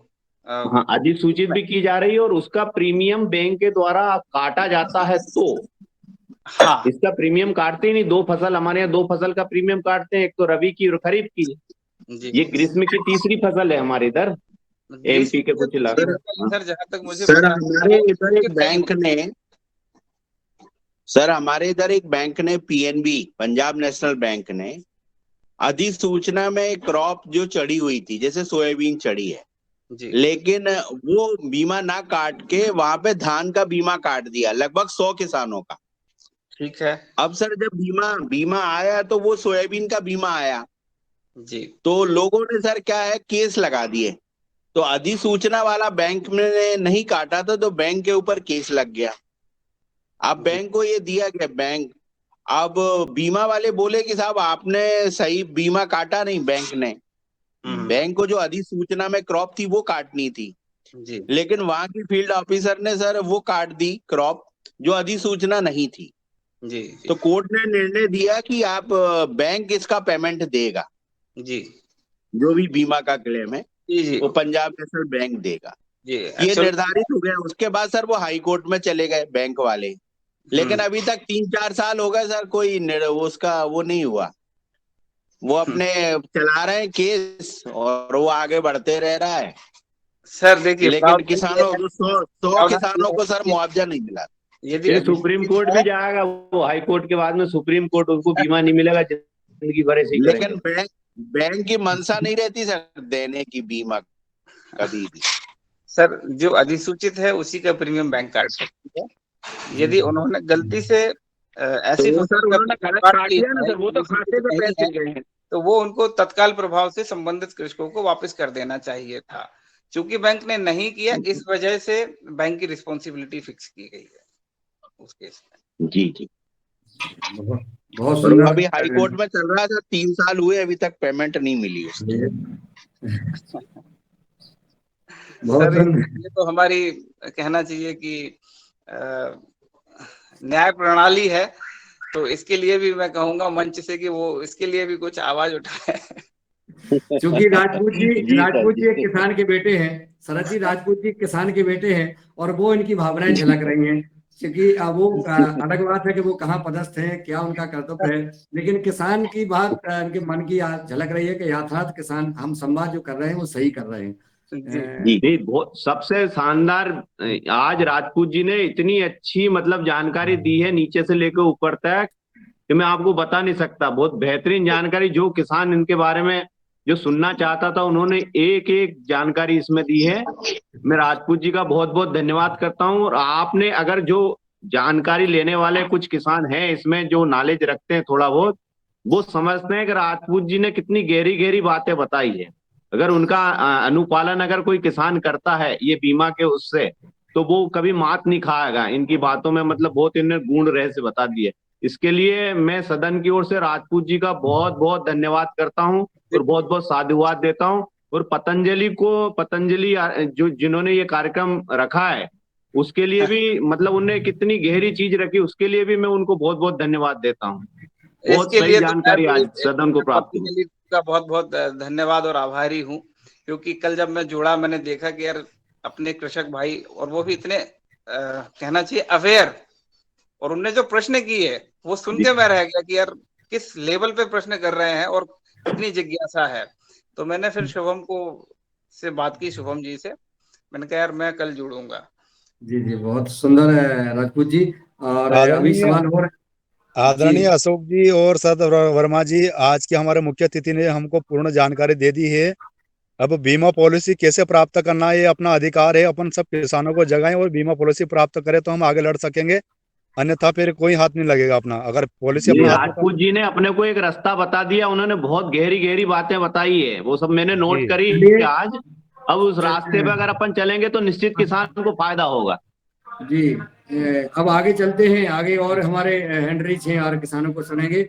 हाँ, अधिसूचित भी की जा रही है और उसका प्रीमियम बैंक के द्वारा काटा जाता है, तो हाँ, इसका प्रीमियम काटते ही नहीं। दो फसल हमारे यहाँ, दो फसल का प्रीमियम काटते हैं, एक तो रबी की और खरीफ की। ये ग्रीष्म की तीसरी फसल है हमारे इधर एमपी के कुछ इलाके। सर जहां तक मुझे सर हमारे इधर एक बैंक ने पीएनबी, पंजाब नेशनल बैंक ने अधिसूचना में क्रॉप जो चढ़ी हुई थी, जैसे सोयाबीन चढ़ी है, लेकिन वो बीमा ना काट के वहां पे धान का बीमा काट दिया, लगभग 100 किसानों का। ठीक है। अब सर जब बीमा आया तो वो सोयाबीन का बीमा आया जी, तो लोगों ने सर क्या है, केस लगा दिए। तो अधिसूचना वाला बैंक ने नहीं काटा था, तो बैंक के ऊपर केस लग गया। अब बैंक को ये दिया गया, बैंक अब बीमा वाले बोले कि साहब आपने सही बीमा काटा नहीं, बैंक ने। बैंक को जो अधिसूचना में क्रॉप थी वो काटनी थी जी, लेकिन वहां की फील्ड ऑफिसर ने सर वो काट दी क्रॉप जो अधिसूचना नहीं थी। जी तो कोर्ट ने निर्णय दिया कि आप बैंक इसका पेमेंट देगा, जी जो भी बीमा का क्लेम है जी जी वो पंजाब नेशनल बैंक देगा। जी ये एक्चुअल निर्धारित हो गया। उसके बाद सर वो हाई कोर्ट में चले गए बैंक वाले, लेकिन अभी तक 3-4 साल हो गए सर, कोई उसका वो नहीं हुआ। वो अपने चला रहे हैं केस और वो आगे बढ़ते रह रहा है, सर देखिए लेकिन प्रावधान ये किसानों है, को 100 प्रावधान किसानों ये को है सर कि मुआवजा नहीं मिला। यदि ये सुप्रीम अधिसूचित कोर्ट है, भी जाएगा, वो हाई कोर्ट के बाद में सुप्रीम कोर्ट, उनको बीमा नहीं मिलेगा, जिंदगी भर ऐसे ही लेकिन करेंगे। बैंक की मंशा नहीं रहती सर देने की बीमा कभी भी। सर जो अधिसूचित है उसी का प्रीमियम बैंक काट सकती है। यदि उन्होंने गलती से तो ऐसी वो फसल सर का उन्होंने प्रीमियम गलत काट काट लिया लिया ना है, सर, वो तो अधिसूचित खाते पे नहीं है, पैसे गए हैं। तो वो उनको तत्काल प्रभाव से संबंधित कृषकों को वापस कर देना चाहिए था। चूंकि बैंक ने नहीं किया, इस वजह से बैंक की रिस्पॉन्सिबिलिटी फिक्स की गई है उस केस में। जी जी। बहुत बहुत और वो सुंदर। अभी हाई कोर्ट में चल रहा था, 3 साल हुए अभी तक पेमेंट नहीं मिली उसकी। बहुत सर सुंदर। ये तो हमारी कहना चाहिए कि न्याय प्रणाली है, तो इसके लिए भी मैं कहूंगा मंच से कि वो इसके लिए भी कुछ आवाज उठाए। क्योंकि जी सर राजपूत जी एक जी। किसान के बेटे हैं, शरद जी राजपूत जी किसान के बेटे हैं, और वो इनकी भावनाएं झलक रही हैं। क्योंकि अलग बात है कि वो कहाँ पदस्थ हैं, क्या उनका कर्तव्य है, लेकिन किसान की बात इनके मन की झलक रही है कि यथार्थ किसान हम संवाद जो कर रहे हैं वो सही कर रहे हैं। जी जी नहीं, बहुत सबसे शानदार आज राजपूत जी ने इतनी अच्छी मतलब जानकारी दी है नीचे से लेकर ऊपर तक कि मैं आपको बता नहीं सकता। बहुत बेहतरीन जानकारी, जो किसान इनके बारे में जो सुनना चाहता था उन्होंने एक एक जानकारी इसमें दी है। मैं राजपूत जी का बहुत बहुत धन्यवाद करता हूं। और आपने अगर जो जानकारी लेने वाले कुछ किसान हैं इसमें जो नॉलेज रखते हैं थोड़ा बहुत, वो समझते हैं कि राजपूत जी ने कितनी गहरी गहरी बातें बताई है। अगर उनका अनुपालन अगर कोई किसान करता है ये बीमा के उससे, तो वो कभी मात नहीं खाएगा। इनकी बातों में मतलब बहुत इन्होंने गूढ़ रहस्य बता दिए। इसके लिए मैं सदन की ओर से राजपूत जी का बहुत बहुत धन्यवाद करता हूं और बहुत बहुत साधुवाद देता हूं। और पतंजलि जो जिन्होंने ये कार्यक्रम रखा है उसके लिए भी मतलब उनने कितनी गहरी चीज रखी, उसके लिए भी मैं उनको बहुत बहुत धन्यवाद देता हूँ। बहुत इसके सही लिए तो मैं जानकारी भी आज सदन को प्राप्त हुई। पतंजलि का बहुत बहुत धन्यवाद और आभारी हूँ, क्योंकि कल जब मैं जुड़ा मैंने देखा कि यार अपने कृषक भाई, और वो भी इतने कहना चाहिए अवेयर, और उनने जो प्रश्न किए वो सुन के मैं रह गया कि यार किस लेवल पे प्रश्न कर रहे हैं और कितनी जिज्ञासा है। तो मैंने फिर शुभम को से बात की, शुभम जी से मैंने कहा यार मैं कल जुड़ूंगा। जी जी, बहुत सुंदर है राजपूत जी। और अभी आदरणीय सवाल और जी आदरणीय अशोक जी और सद वर्मा जी, आज के हमारे मुख्य अतिथि ने हमको पूर्ण जानकारी दे दी है। अब बीमा पॉलिसी कैसे प्राप्त करना है ये अपना अधिकार है, अपन सब किसानों को जगाएं और बीमा पॉलिसी प्राप्त करें तो हम आगे लड़ सकेंगे, अन्यथा फिर कोई हाथ नहीं लगेगा अपना। अगर पॉलिसी ये अपने हाथ में राजपूत जी ने अपने को एक रास्ता बता दिया, उन्होंने बहुत गहरी गहरी बातें बताई है, वो सब मैंने नोट जी करी चलिए आज। अब उस रास्ते पे अगर अपन चलेंगे तो निश्चित किसान को फायदा होगा। जी, अब आगे चलते हैं, आगे और हमारे हैंड रीच हैं और किसानों को सुनेंगे।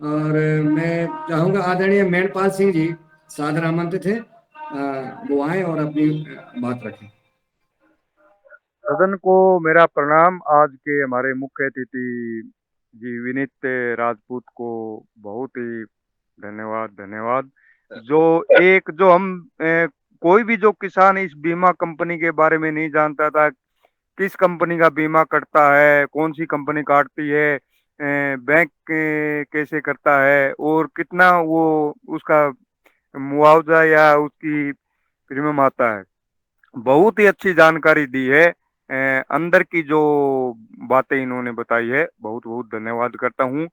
और मैं चाहूंगा आदरणीय मेनपाल सिंह जी सादर आमंत्रित थे, वो आए और अपनी बात रखें। सदन को मेरा प्रणाम। आज के हमारे मुख्य अतिथि जी विनीत राजपूत को बहुत ही धन्यवाद धन्यवाद। जो हम कोई भी जो किसान इस बीमा कंपनी के बारे में नहीं जानता था, किस कंपनी का बीमा करता है, कौन सी कंपनी काटती है, बैंक कैसे करता है और कितना वो उसका मुआवजा या उसकी प्रीमियम आता है, बहुत ही अच्छी जानकारी दी है। अंदर की जो बातें इन्होंने बताई है, बहुत बहुत धन्यवाद करता हूँ।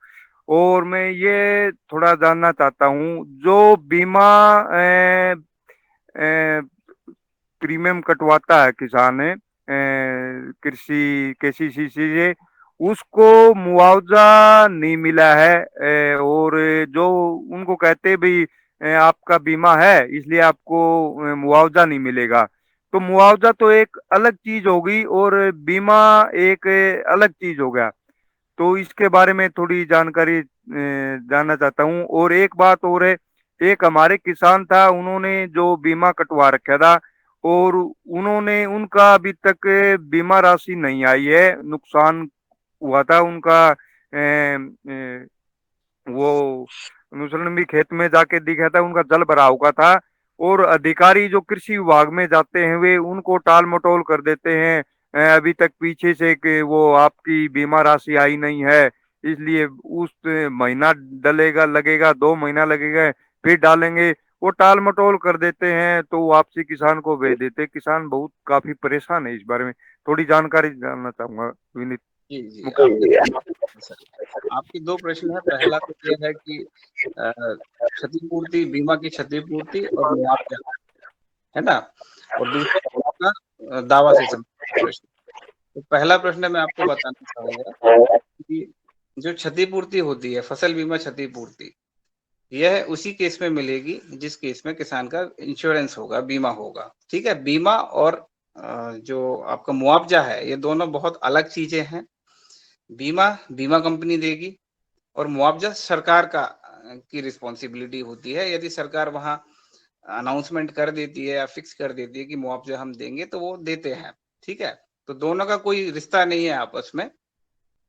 और मैं ये थोड़ा जानना चाहता हूँ, जो बीमा प्रीमियम कटवाता है किसान कृषि केसीसी से, उसको मुआवजा नहीं मिला है, और जो उनको कहते भी आपका बीमा है इसलिए आपको मुआवजा नहीं मिलेगा, तो मुआवजा तो एक अलग चीज होगी और बीमा एक अलग चीज हो गया। तो इसके बारे में थोड़ी जानकारी जानना चाहता हूँ। और एक बात और है, एक हमारे किसान था, उन्होंने जो बीमा कटवा रखा था और उन्होंने उनका अभी तक बीमा राशि नहीं आई है, नुकसान हुआ था उनका, वो नुसरत भी खेत में जाके दिखा था, उनका जल भरा हुआ था। और अधिकारी जो कृषि विभाग में जाते हैं वे उनको टाल मटोल कर देते हैं। अभी तक पीछे से कि वो आपकी बीमा राशि आई नहीं है, इसलिए उस महीना डलेगा, लगेगा 2 महीना लगेगा, फिर डालेंगे। वो टाल मटोल कर देते हैं, तो वापसी किसान को भेज देते हैं। किसान बहुत काफी परेशान है। इस बारे में थोड़ी जानकारी जानना चाहूंगा विनीत। जी जी, आपके 2 प्रश्न है। पहला तो ये है कि क्षतिपूर्ति, बीमा की क्षतिपूर्ति और मुआवजा, है ना, और दूसरा आपका दावा से संबंधित प्रश्न। तो पहला प्रश्न मैं आपको बताना चाहूंगा कि जो क्षतिपूर्ति होती है, फसल बीमा क्षतिपूर्ति, यह उसी केस में मिलेगी जिस केस में किसान का इंश्योरेंस होगा, बीमा होगा। ठीक है, बीमा और जो आपका मुआवजा है, ये दोनों बहुत अलग चीजें हैं। बीमा कंपनी देगी और मुआवजा सरकार की रिस्पॉन्सिबिलिटी होती है। यदि सरकार वहां अनाउंसमेंट कर देती है या फिक्स कर देती है कि मुआवजा हम देंगे, तो वो देते हैं। ठीक है, तो दोनों का कोई रिश्ता नहीं है आपस में।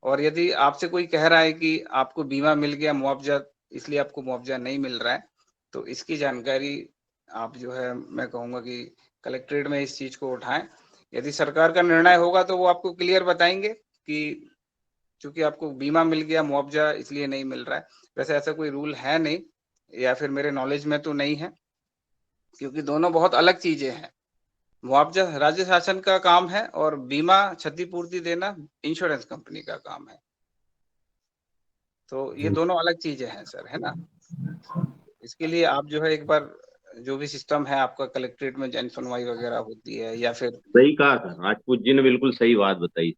और यदि आपसे कोई कह रहा है कि आपको बीमा मिल गया, मुआवजा इसलिए आपको मुआवजा नहीं मिल रहा है, तो इसकी जानकारी आप जो है, मैं कहूंगा कि कलेक्ट्रेट में इस चीज को उठाएं। यदि सरकार का निर्णय होगा तो वो आपको क्लियर बताएंगे कि चूंकि आपको बीमा मिल गया, मुआवजा इसलिए नहीं मिल रहा है। वैसे ऐसा कोई रूल है नहीं, या फिर मेरे नॉलेज में तो नहीं है, क्योंकि दोनों बहुत अलग चीजें हैं। मुआवजा राज्य शासन का काम है और बीमा क्षतिपूर्ति देना इंश्योरेंस कंपनी का काम है। तो ये दोनों अलग चीजें हैं सर, है ना। इसके लिए आप जो है एक बार जो भी सिस्टम है आपका, कलेक्ट्रेट में जन सुनवाई वगैरह होती है, या फिर सही कहा था राजपूत जी ने, बिल्कुल सही बात बताई।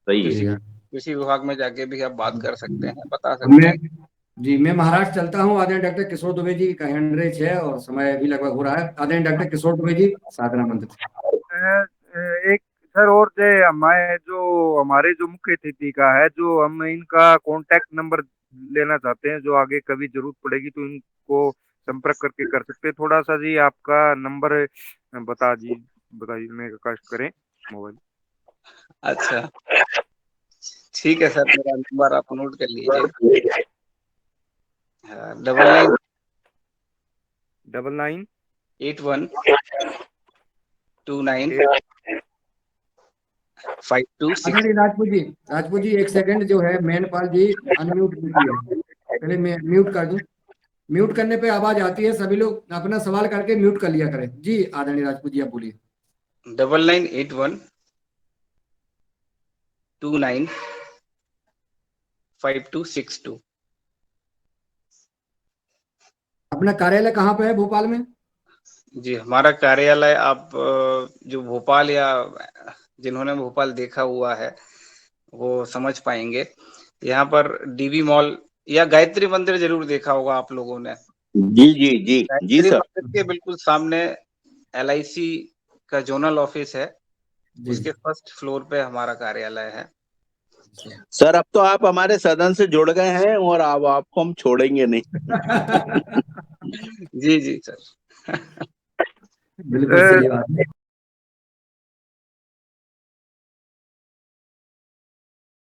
सही है। कृषि विभाग में जाके भी आप बात कर सकते हैं, बता सकते हैं। मैं महाराष्ट्र चलता हूँ। आदरणीय डॉक्टर किशोर दुबे जी का हैंड रेज है और समय भी लगभग हो रहा है। आदरणीय डॉक्टर किशोर दुबे जी, साधना मंदिर। एक सर और मैं जो हमारे जो मुख्य अतिथि का है, जो हम इनका कांटेक्ट नंबर लेना चाहते हैं, जो आगे कभी जरूरत पड़ेगी तो इनको संपर्क करके कर सकते हैं। थोड़ा सा जी आपका नंबर बताइए कष्ट करें मोबाइल। अच्छा, ठीक है सर, मेरा नंबर आप नोट कर लीजिए। 99 81 29 526। आदरणीय राजपूत जी 1 सेकंड, जो है मेनपाल जी अनम्यूट कीजिए। पहले मैं म्यूट कर दूं। म्यूट करने पे आवाज आती है, सभी लोग अपना सवाल करके म्यूट कर लिया करें। जी आदरणीय राजपूत जी, आप बोलिए। 9981 29 5262। अपना कार्यालय कहाँ पे है भोपाल में? जी, हमारा कार्यालय, आप जो भोपाल या जिन्होंने भोपाल देखा हुआ है वो समझ पाएंगे। यहाँ पर डीबी मॉल या गायत्री मंदिर जरूर देखा होगा आप लोगों ने। जी जी जी जी गायत्री सर। मंदिर के बिल्कुल सामने LIC का जोनल ऑफिस है, उसके फर्स्ट फ्लोर पे हमारा कार्यालय है। सर अब तो आप हमारे सदन से जुड़ गए हैं और अब आपको हम छोड़ेंगे नहीं। जी जी सर। बिल्कुल सही बात है।